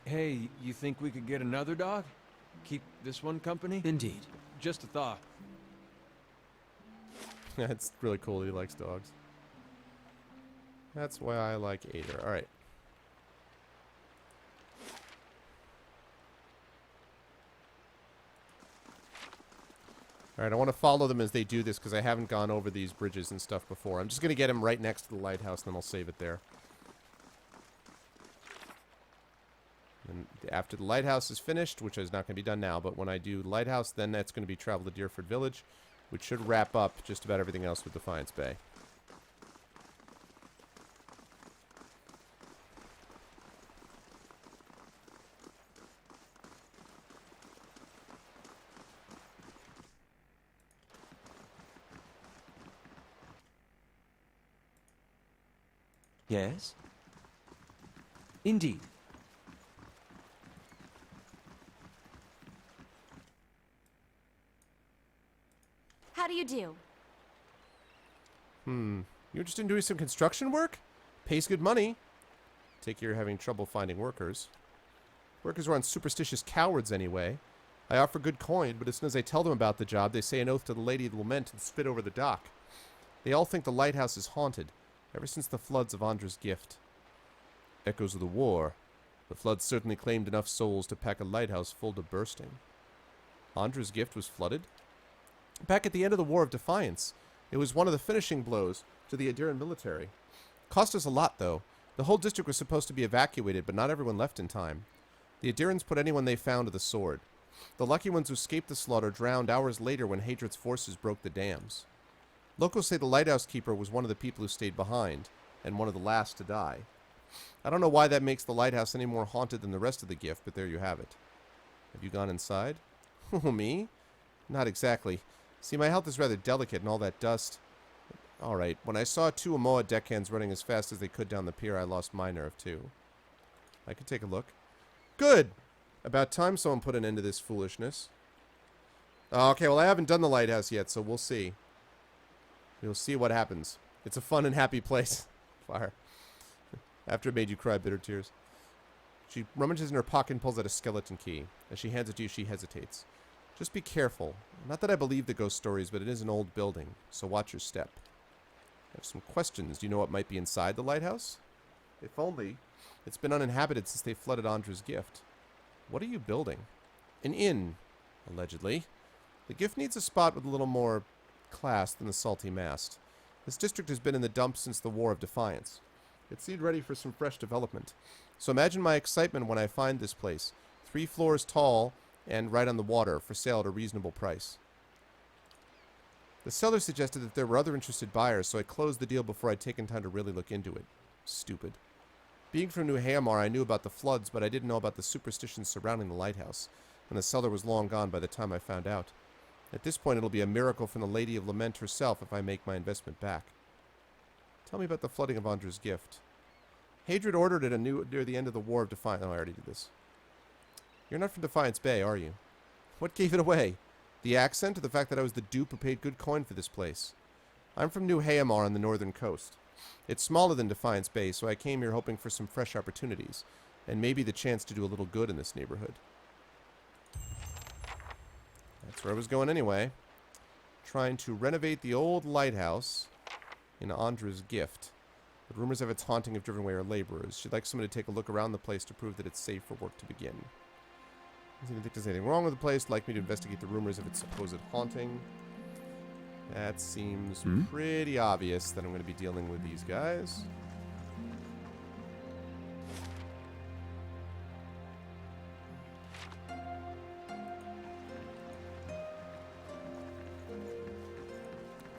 Hey, you think we could get another dog? Keep this one company? Indeed. Just a thought. That's really cool. He likes dogs. That's why I like Ader. All right. All right, I want to follow them as they do this because I haven't gone over these bridges and stuff before. I'm just going to get him right next to the lighthouse, and then I'll save it there. And after the lighthouse is finished, which is not going to be done now, but when I do lighthouse, then that's going to be travel to Deerford Village, which should wrap up just about everything else with Defiance Bay. Yes? Indeed. How do you do? You interested in doing some construction work? Pays good money. Take you're having trouble finding workers. Workers are unsuperstitious cowards anyway. I offer good coin, but as soon as I tell them about the job, they say an oath to the Lady of Lament and spit over the dock. They all think the lighthouse is haunted, ever since the floods of Andra's Gift. Echoes of the war. The floods certainly claimed enough souls to pack a lighthouse full to bursting. Andra's Gift was flooded? Back at the end of the War of Defiance, it was one of the finishing blows to the Adiran military. Cost us a lot, though. The whole district was supposed to be evacuated, but not everyone left in time. The Adirans put anyone they found to the sword. The lucky ones who escaped the slaughter drowned hours later when Hadrit's forces broke the dams. Locals say the lighthouse keeper was one of the people who stayed behind, and one of the last to die. I don't know why that makes the lighthouse any more haunted than the rest of the gift, but there you have it. Have you gone inside? Oh, me? Not exactly. See, my health is rather delicate and all that dust. Alright, when I saw two Amoa deckhands running as fast as they could down the pier, I lost my nerve too. I could take a look. Good! About time someone put an end to this foolishness. Okay, well I haven't done the lighthouse yet, so we'll see. We'll see what happens. It's a fun and happy place. Fire. After it made you cry bitter tears. She rummages in her pocket and pulls out a skeleton key. As she hands it to you, she hesitates. Just be careful. Not that I believe the ghost stories, but it is an old building, so watch your step. I have some questions. Do you know what might be inside the lighthouse? If only. It's been uninhabited since they flooded Andra's Gift. What are you building? An inn, allegedly. The Gift needs a spot with a little more class than the salty mast. This district has been in the dumps since the War of Defiance. It seemed ready for some fresh development. So imagine my excitement when I find this place. 3 floors tall and right on the water, for sale at a reasonable price. The seller suggested that there were other interested buyers, so I closed the deal before I'd taken time to really look into it. Stupid. Being from New Hamar, I knew about the floods, but I didn't know about the superstitions surrounding the lighthouse, and the seller was long gone by the time I found out. At this point, it'll be a miracle from the Lady of Lament herself if I make my investment back. Tell me about the flooding of Andra's Gift. Hadrid ordered it near the end of the War of Defiance. Oh, I already did this. You're not from Defiance Bay, are you? What gave it away? The accent or the fact that I was the dupe who paid good coin for this place? I'm from New Hamar on the northern coast. It's smaller than Defiance Bay, so I came here hoping for some fresh opportunities, and maybe the chance to do a little good in this neighborhood. That's where I was going anyway. trying to renovate the old lighthouse in Andra's gift. But rumors of its haunting have driven away her laborers. She'd like someone to take a look around the place to prove that it's safe for work to begin. Doesn't think there's anything wrong with the place. Like me to investigate the rumors of its supposed haunting. That seems pretty obvious that I'm going to be dealing with these guys.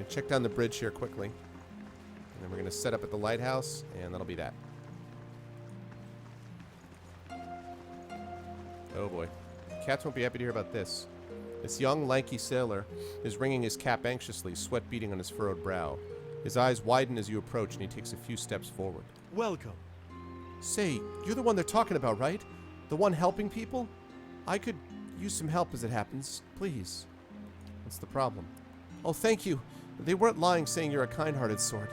Check down the bridge here quickly. And then we're going to set up at the lighthouse, and that'll be that. Oh boy. Cats won't be happy to hear about this. This young, lanky sailor is wringing his cap anxiously, sweat beading on his furrowed brow. His eyes widen as you approach, and he takes a few steps forward. Welcome. Say, you're the one they're talking about, right? The one helping people? I could use some help as it happens. Please. What's the problem? Oh, thank you. They weren't lying saying you're a kind-hearted sort.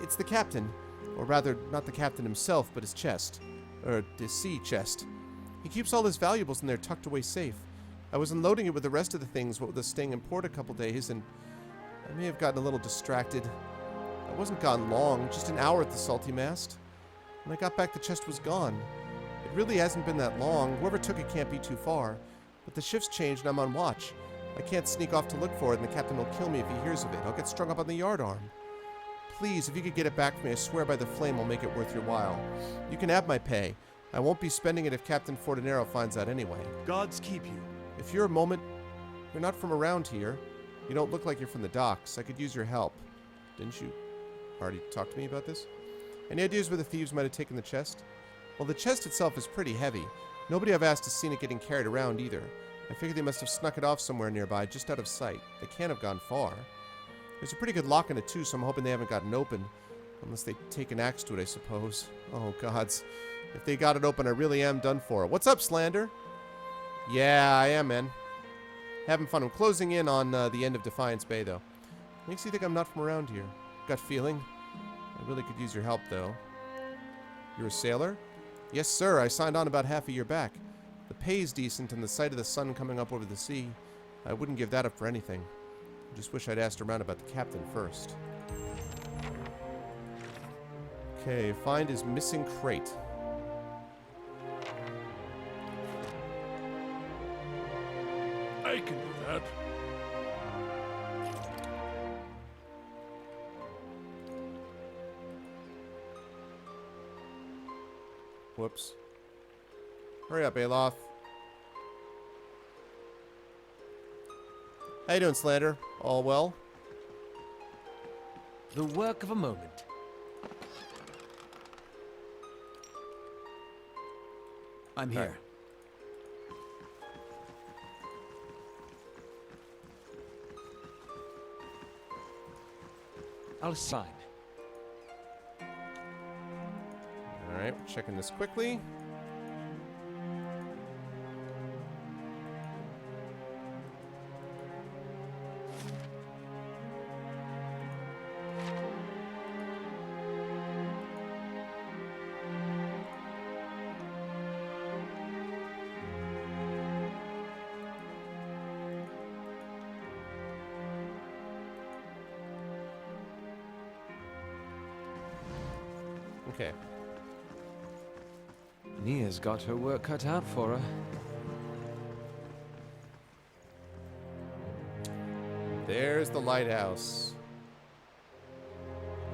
It's the captain. Or rather, not the captain himself, but his chest. His sea chest. He keeps all his valuables in there tucked away safe. I was unloading it with the rest of the things, what with us staying in port a couple days, and I may have gotten a little distracted. I wasn't gone long, just an hour at the salty mast. When I got back, the chest was gone. It really hasn't been that long. Whoever took it can't be too far. But the shift's changed and I'm on watch. I can't sneak off to look for it, and the captain will kill me if he hears of it. I'll get strung up on the yardarm. Please, if you could get it back for me, I swear by the flame I'll make it worth your while. You can have my pay. I won't be spending it if Captain Fortinero finds out anyway. Gods keep you. If you're a moment, you're not from around here. You don't look like you're from the docks. I could use your help. Didn't you already talk to me about this? Any ideas where the thieves might have taken the chest? Well, the chest itself is pretty heavy. Nobody I've asked has seen it getting carried around either. I figure they must have snuck it off somewhere nearby, just out of sight. They can't have gone far. There's a pretty good lock in it too, so I'm hoping they haven't gotten open. Unless they take an axe to it, I suppose. Oh, gods. If they got it open, I really am done for. What's up, Slander? Yeah, I am, man. Having fun. I'm closing in on the end of Defiance Bay, though. Makes you think I'm not from around here. Gut feeling. I really could use your help, though. You're a sailor? Yes, sir. I signed on about half a year back. The pay's decent, and the sight of the sun coming up over the sea, I wouldn't give that up for anything. I just wish I'd asked around about the captain first. Okay, find his missing crate. I can do that. Whoops. Hurry up, Alof. How you doing, Slander? All well? The work of a moment. I'm here. I'll sign. Alright, we're checking this quickly. Okay. Nia's got her work cut out for her. There's the lighthouse.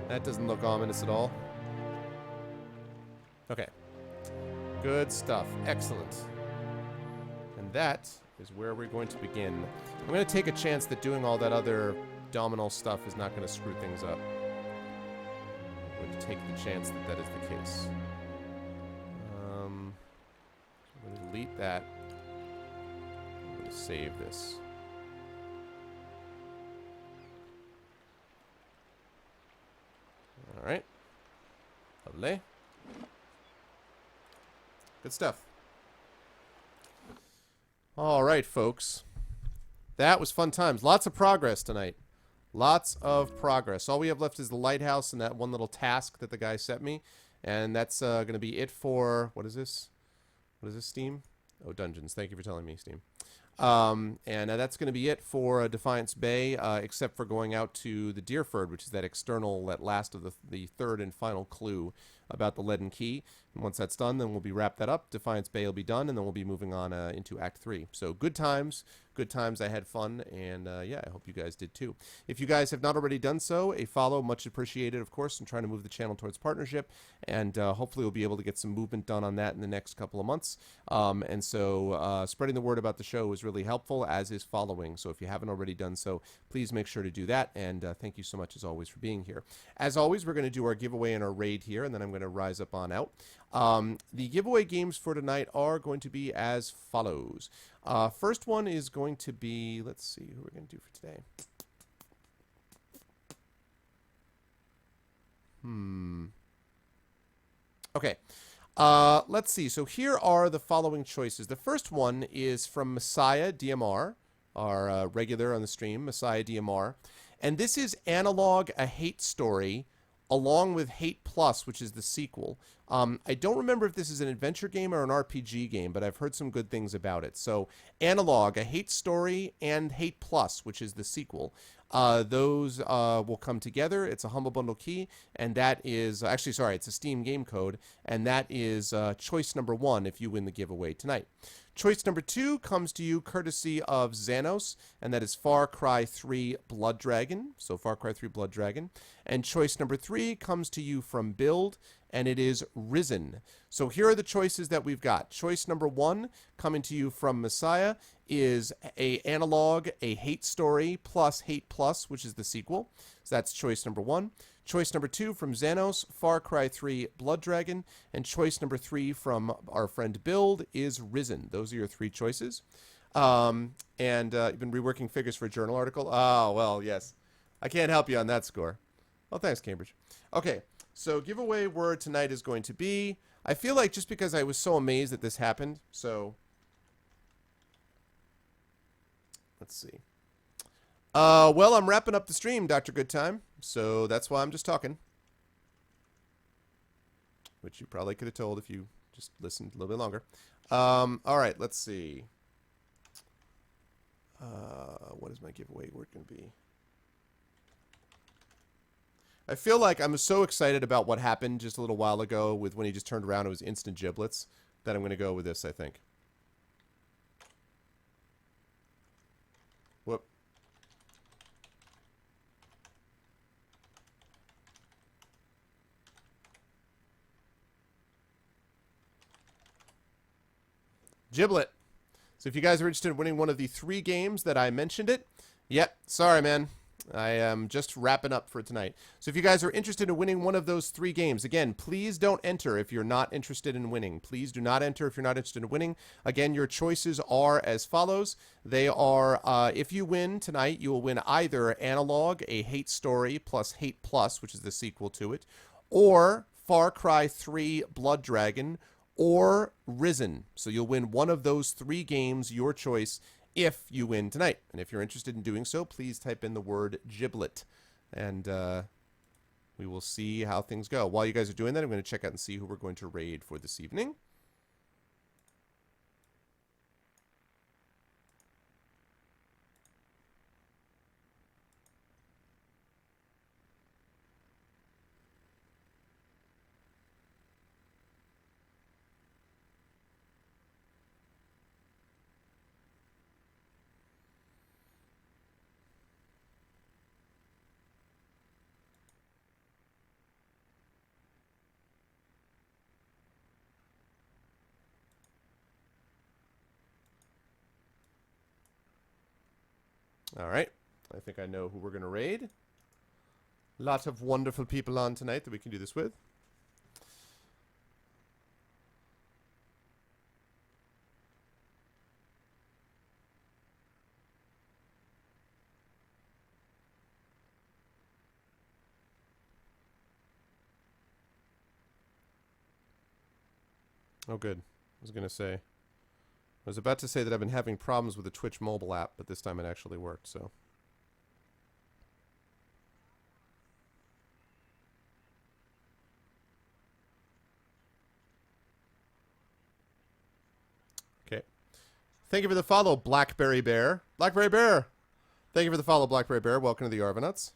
That doesn't look ominous at all. Okay. Good stuff. Excellent. And that is where we're going to begin. I'm going to take a chance that doing all that other domino stuff is not going to screw things up. I'm going to take the chance that that is the case. I'm going to delete that. I'm going to save this. Alright. Lovely. Good stuff. Alright, folks. That was fun times. Lots of progress tonight. Lots of progress. All we have left is the lighthouse and that one little task that the guy sent me. And that's going to be it for... What is this? What is this, Steam? Oh, Dungeons. Thank you for telling me, Steam. And that's going to be it for Defiance Bay, except for going out to the Deerford, which is that external, that last of the third and final clue about the Leaden Key. And once that's done, then we'll be wrap that up. Defiance Bay will be done, and then we'll be moving on into Act 3. So good times. Good times. I had fun, and yeah, I hope you guys did too. If you guys have not already done so, a follow, much appreciated, of course, and trying to move the channel towards partnership, and hopefully we'll be able to get some movement done on that in the next couple of months. And so spreading the word about the show is really helpful, as is following. So if you haven't already done so, please make sure to do that, and thank you so much, as always, for being here. As always, we're going to do our giveaway and our raid here, and then I'm going to rise up on out. The giveaway games for tonight are going to be as follows. First one is going to be, let's see who we're going to do for today. Okay. Let's see. So here are the following choices. The first one is from Messiah DMR, our regular on the stream, Messiah DMR. And this is Analog, a Hate Story, along with Hate Plus, which is the sequel. I don't remember if this is an adventure game or an RPG game, but I've heard some good things about it. So Analog, a Hate Story, and Hate Plus, which is the sequel. Those will come together. It's a Humble Bundle key, and that is, actually, sorry, it's a Steam game code, and that is choice number 1 if you win the giveaway tonight. Choice number 2 comes to you courtesy of Xanos, and that is Far Cry 3 Blood Dragon. So Far Cry 3 Blood Dragon. And choice number 3 comes to you from Build, and it is Risen. So here are the choices that we've got. Choice number 1 coming to you from Messiah is a Analog, a Hate Story plus Hate Plus, which is the sequel. So that's choice number 1. Choice number 2 from Xanos, Far Cry 3 Blood Dragon. And choice number 3 from our friend Build is Risen. Those are your 3 choices. And you've been reworking figures for a journal article? Oh, well, yes. I can't help you on that score. Oh, thanks, Cambridge. Okay, so giveaway word tonight is going to be, I feel like just because I was so amazed that this happened, so let's see. Well, I'm wrapping up the stream, Dr. Goodtime, so that's why I'm just talking. Which you probably could have told if you just listened a little bit longer. All right, let's see. What is my giveaway word going to be? I feel like I'm so excited about what happened just a little while ago with when he just turned around and it was instant giblets that I'm going to go with this, I think. Whoop. Giblet. So if you guys are interested in winning one of the 3 games that I mentioned it, yep, sorry, man. I am just wrapping up for tonight. So if you guys are interested in winning one of those 3 games, again, please don't enter if you're not interested in winning. Please do not enter if you're not interested in winning. Again, your choices are as follows. They are, if you win tonight, you will win either Analog, a Hate Story plus Hate Plus, which is the sequel to it, or Far Cry 3 Blood Dragon, or Risen. So you'll win one of those 3 games, your choice, if you win tonight. And if you're interested in doing so, please type in the word giblet. And we will see how things go. While you guys are doing that, I'm going to check out and see who we're going to raid for this evening. All right. I think I know who we're going to raid. Lots of wonderful people on tonight that we can do this with. Oh, good. I was going to say. I was about to say that I've been having problems with the Twitch mobile app, but this time it actually worked, so. Okay. Thank you for the follow, Blackberry Bear. Blackberry Bear. Thank you for the follow, Blackberry Bear. Welcome to the Arvanauts.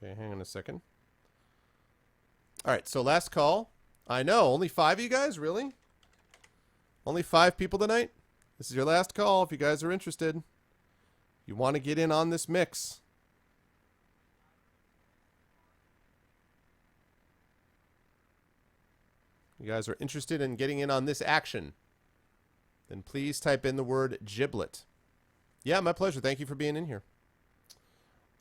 Okay, hang on a second. All right, so last call. I know, only 5 of you guys? Really? Only 5 people tonight? This is your last call if you guys are interested. You want to get in on this mix. You guys are interested in getting in on this action, then please type in the word giblet. Yeah, my pleasure. Thank you for being in here.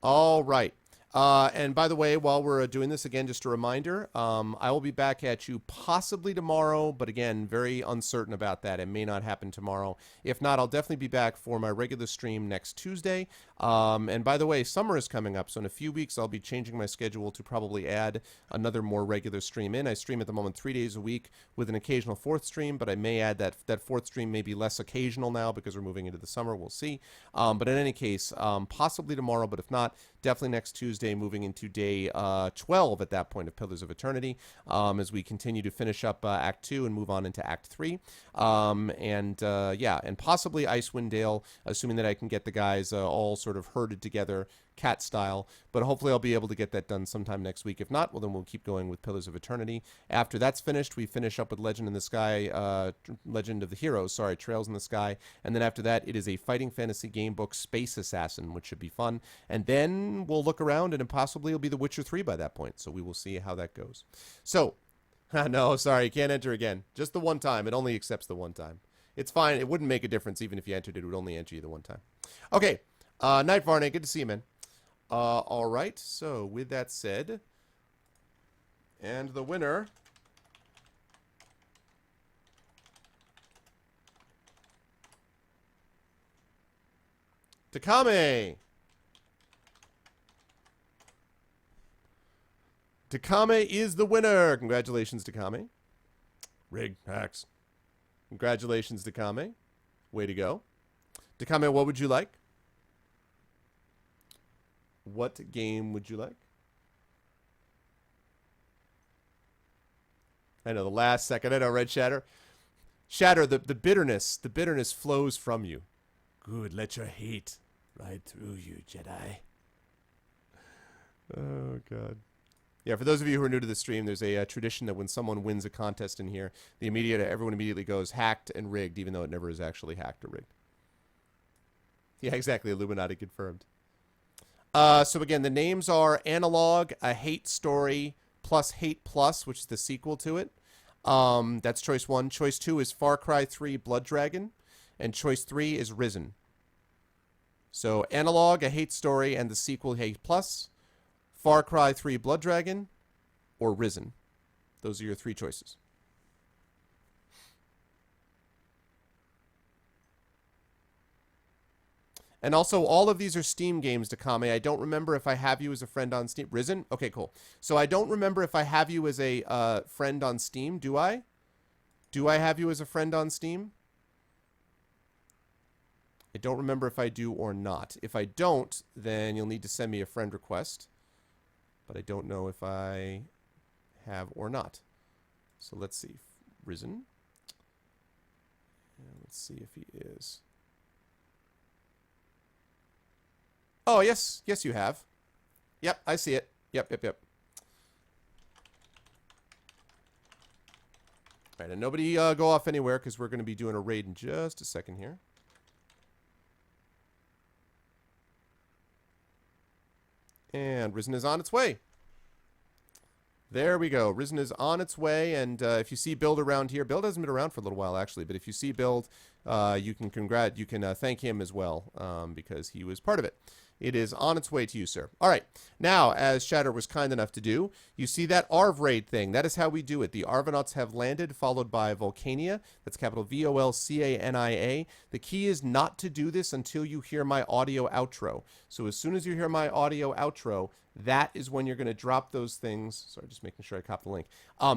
All right. And by the way, while we're doing this again, just a reminder, I will be back at you possibly tomorrow, but again, very uncertain about that. It may not happen tomorrow. If not, I'll definitely be back for my regular stream next Tuesday. And by the way, summer is coming up, so in a few weeks, I'll be changing my schedule to probably add another more regular stream in. I stream at the moment 3 days a week with an occasional 4th stream, but I may add that 4th stream may be less occasional now because we're moving into the summer. We'll see. But in any case, possibly tomorrow, but if not, definitely next Tuesday, moving into day 12 at that point of Pillars of Eternity, as we continue to finish up Act 2 and move on into Act 3. And possibly Icewind Dale, assuming that I can get the guys all sort of herded together, cat style. But hopefully I'll be able to get that done sometime next week. If not, well, then we'll keep going with Pillars of Eternity. After that's finished, we finish up with Legend in the Sky, Legend of the Heroes, sorry, Trails in the Sky. And then after that, it is a fighting fantasy game book, Space Assassin, which should be fun. And then we'll look around, and possibly it'll be The Witcher 3 by that point. So we will see how that goes. So, no, sorry, you can't enter again. Just the one time. It only accepts the one time. It's fine. It wouldn't make a difference even if you entered it. It would only enter you the one time. Okay. Night Varney. Good to see you, man. All right. So, with that said, and the winner Takame. Takame is the winner. Congratulations, Takame. Rig hacks. Congratulations, Takame. Way to go. Takame, what would you like? What game would you like? I know, the last second. I know, Red Shatter. Shatter, the bitterness flows from you. Good, let your hate ride through you, Jedi. Oh, God. Yeah, for those of you who are new to the stream, there's a tradition that when someone wins a contest in here, everyone immediately goes hacked and rigged, even though it never is actually hacked or rigged. Yeah, exactly. Illuminati confirmed. So again, the names are Analog, A Hate Story, plus Hate Plus, which is the sequel to it. That's choice 1. Choice 2 is Far Cry 3 Blood Dragon. And choice 3 is Risen. So Analog, A Hate Story, and the sequel Hate Plus. Far Cry 3 Blood Dragon, or Risen. Those are your 3 choices. And also, all of these are Steam games, Takame. I don't remember if I have you as a friend on Steam. Risen? Okay, cool. So I don't remember if I have you as a friend on Steam. Do I? Do I have you as a friend on Steam? I don't remember if I do or not. If I don't, then you'll need to send me a friend request. But I don't know if I have or not. So let's see. Risen. And let's see if he is. Oh, yes. Yes, you have. Yep, I see it. Yep. All right, and nobody go off anywhere because we're going to be doing a raid in just a second here. And Risen is on its way. There we go. Risen is on its way. And if you see Build around here, Build hasn't been around for a little while, actually. But if you see Build, you can thank him as well because he was part of it. It is on its way to you, sir. All right. Now, as Shatter was kind enough to do, you see that Arv raid thing. That is how we do it. The Arvanauts have landed, followed by Volcania. That's capital Volcania. The key is not to do this until you hear my audio outro. So as soon as you hear my audio outro, that is when you're going to drop those things. Sorry, just making sure I copy the link.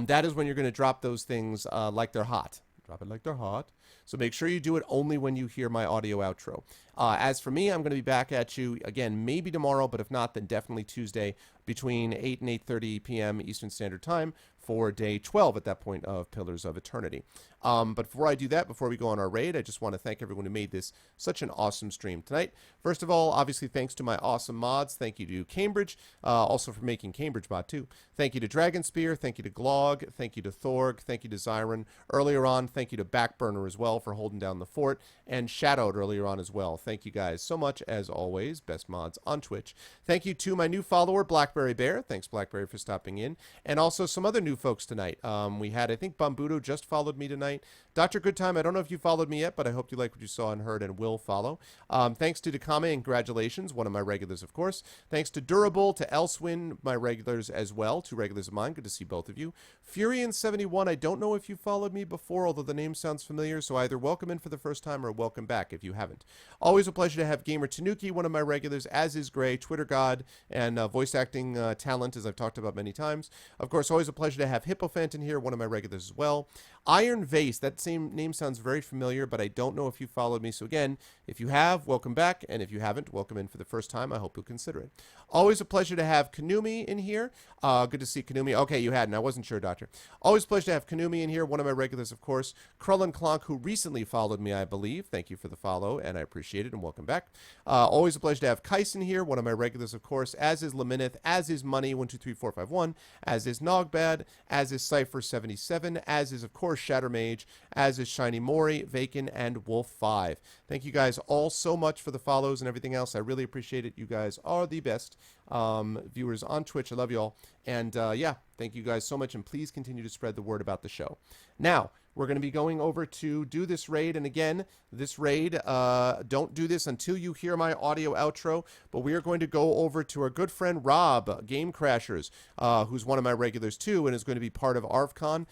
That is when you're going to drop those things like they're hot. Drop it like they're hot. So make sure you do it only when you hear my audio outro. As for me, I'm going to be back at you again, maybe tomorrow, but if not, then definitely Tuesday between 8 and 8:30 p.m. Eastern Standard Time for day 12 at that point of Pillars of Eternity. But before I do that, before we go on our raid, I just want to thank everyone who made this such an awesome stream tonight. First of all, obviously, thanks to my awesome mods. Thank you to Cambridge, also for making Cambridge Bot too. Thank you to Dragonspear. Thank you to Glog. Thank you to Thorg. Thank you to Zyron. Earlier on, thank you to Backburner as well for holding down the fort, and Shadowed earlier on as well. Thank you guys so much, as always. Best mods on Twitch. Thank you to my new follower, Blackberry Bear. Thanks, Blackberry, for stopping in. And also some other new folks tonight. We had, I think, Bambudo just followed me tonight. Dr. Goodtime, I don't know if you followed me yet, but I hope you like what you saw and heard and will follow. Thanks to Dakame, and congratulations, one of my regulars, of course. Thanks to Durable, to Elswin, my regulars as well, two regulars of mine. Good to see both of you. Furion71, I don't know if you followed me before, although the name sounds familiar, so either welcome in for the first time or welcome back if you haven't. Always a pleasure to have Gamer Tanuki, one of my regulars, as is Gray, Twitter God, and voice acting talent, as I've talked about many times. Of course, always a pleasure to have Hippofant in here, one of my regulars as well. Iron Vase, that same name sounds very familiar, but I don't know if you followed me. So again, if you have, welcome back. And if you haven't, welcome in for the first time. I hope you'll consider it. Always a pleasure to have Kanumi in here. Good to see Kanumi. Okay, you hadn't. I wasn't sure, Doctor. Always a pleasure to have Kanumi in here. One of my regulars, of course. Krullen Clonk, who recently followed me, I believe. Thank you for the follow, and I appreciate it, and welcome back. Always a pleasure to have Kyson here. One of my regulars, of course, as is Laminith, as is Money123451, as is Nogbad, as is Cypher77, as is, of course, Shattermage, as is Shiny Mori, Vacan, and Wolf5. Thank you guys all so much for the follows and everything else. I really appreciate it. You guys are the best viewers on Twitch. I love you all. And yeah, thank you guys so much. And please continue to spread the word about the show. Now, we're going to be going over to do this raid. And again, this raid, don't do this until you hear my audio outro. But we are going to go over to our good friend Rob, Game Crashers, who's one of my regulars too, and is going to be part of ArvCon,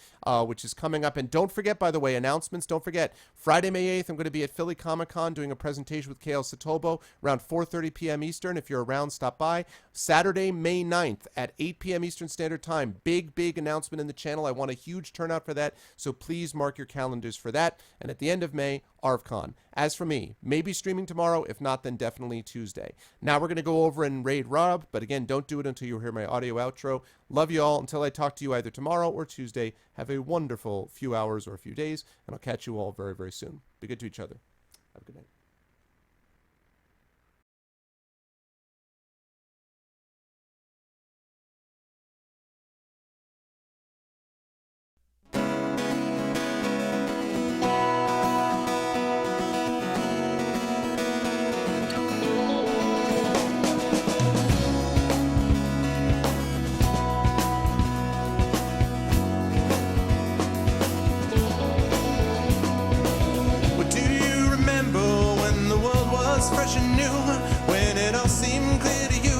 which is coming up. And don't forget, by the way, announcements, don't forget, Friday, May 8th, I'm going to be at Philly Comic-Con doing a presentation with Kale Satobo around 4:30 p.m. Eastern. If you're around, stop by. Saturday, May 9th at 8 p.m. Eastern Standard Time. Big announcement in the channel. I want a huge turnout for that, so please mark your calendars for that. And at the end of May, ArvCon. As for me, maybe streaming tomorrow. If not, then definitely Tuesday. Now we're going to go over and raid Rob, but again, don't do it until you hear my audio outro. Love you all. Until I talk to you either tomorrow or Tuesday, have a wonderful few hours or a few days, and I'll catch you all very, very soon. Be good to each other. Have a good night. Fresh and new, when it all seemed clear to you,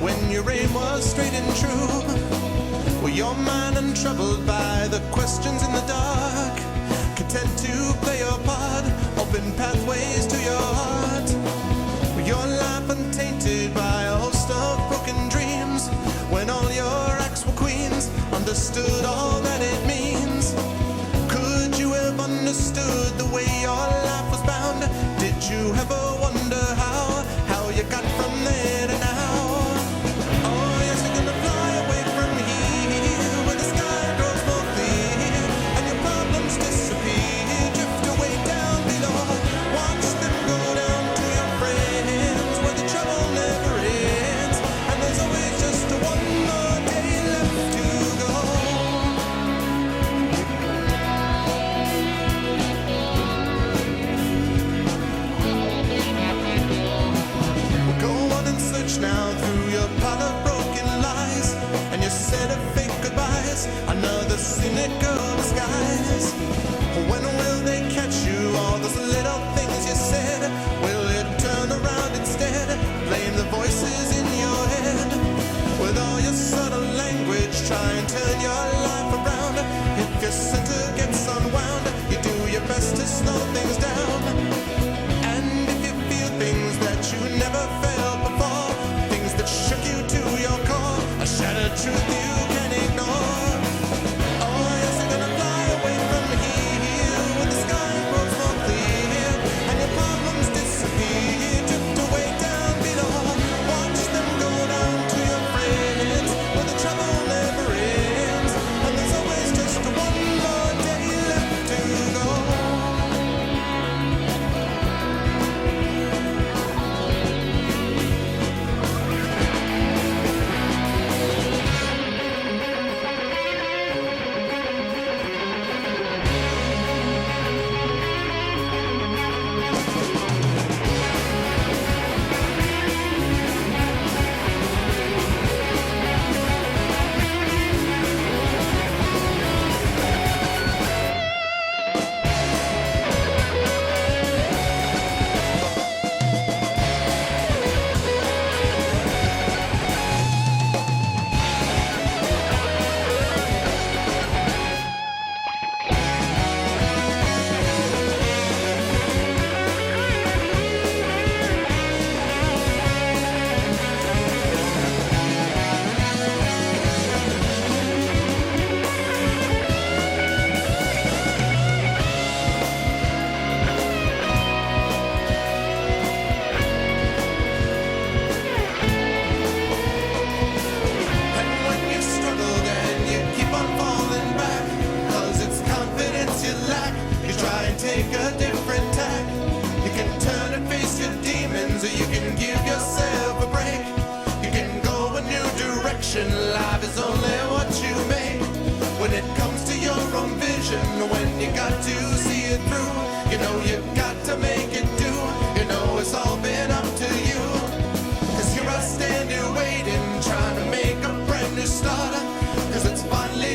when your aim was straight and true. Were your mind untroubled by the questions in the dark, content to play your part, open pathways to your heart? Were your life untainted by a host of broken dreams, when all your acts were queens, understood all that it means? Could you have understood the way your life was bound? Did you ever wonder how you got from there to now? Oh, yes, you're gonna fly away from here, where the sky grows more clear, and your problems disappear, drift away down below. Watch them go down to your friends, where the trouble never ends, and there's always just one more day left to go. Now through your pile of broken lies and your set of fake goodbyes, another cynical disguise. When will they catch you? All those little things you said, will it turn around instead? Blame the voices in your head. With all your subtle language, try and turn your life around. If your center gets unwound, you do your best to slow things down. And if you feel things that you never felt before, shook you to your core, a shattered truth you can't ignore. Oh, yes, you're gonna fly away from here, with decision. Life is only what you make. When it comes to your own vision, when you got to see it through, you know you got to make it do. You know it's all been up to you. Cause here I stand here waiting, trying to make a brand new start. Cause it's finally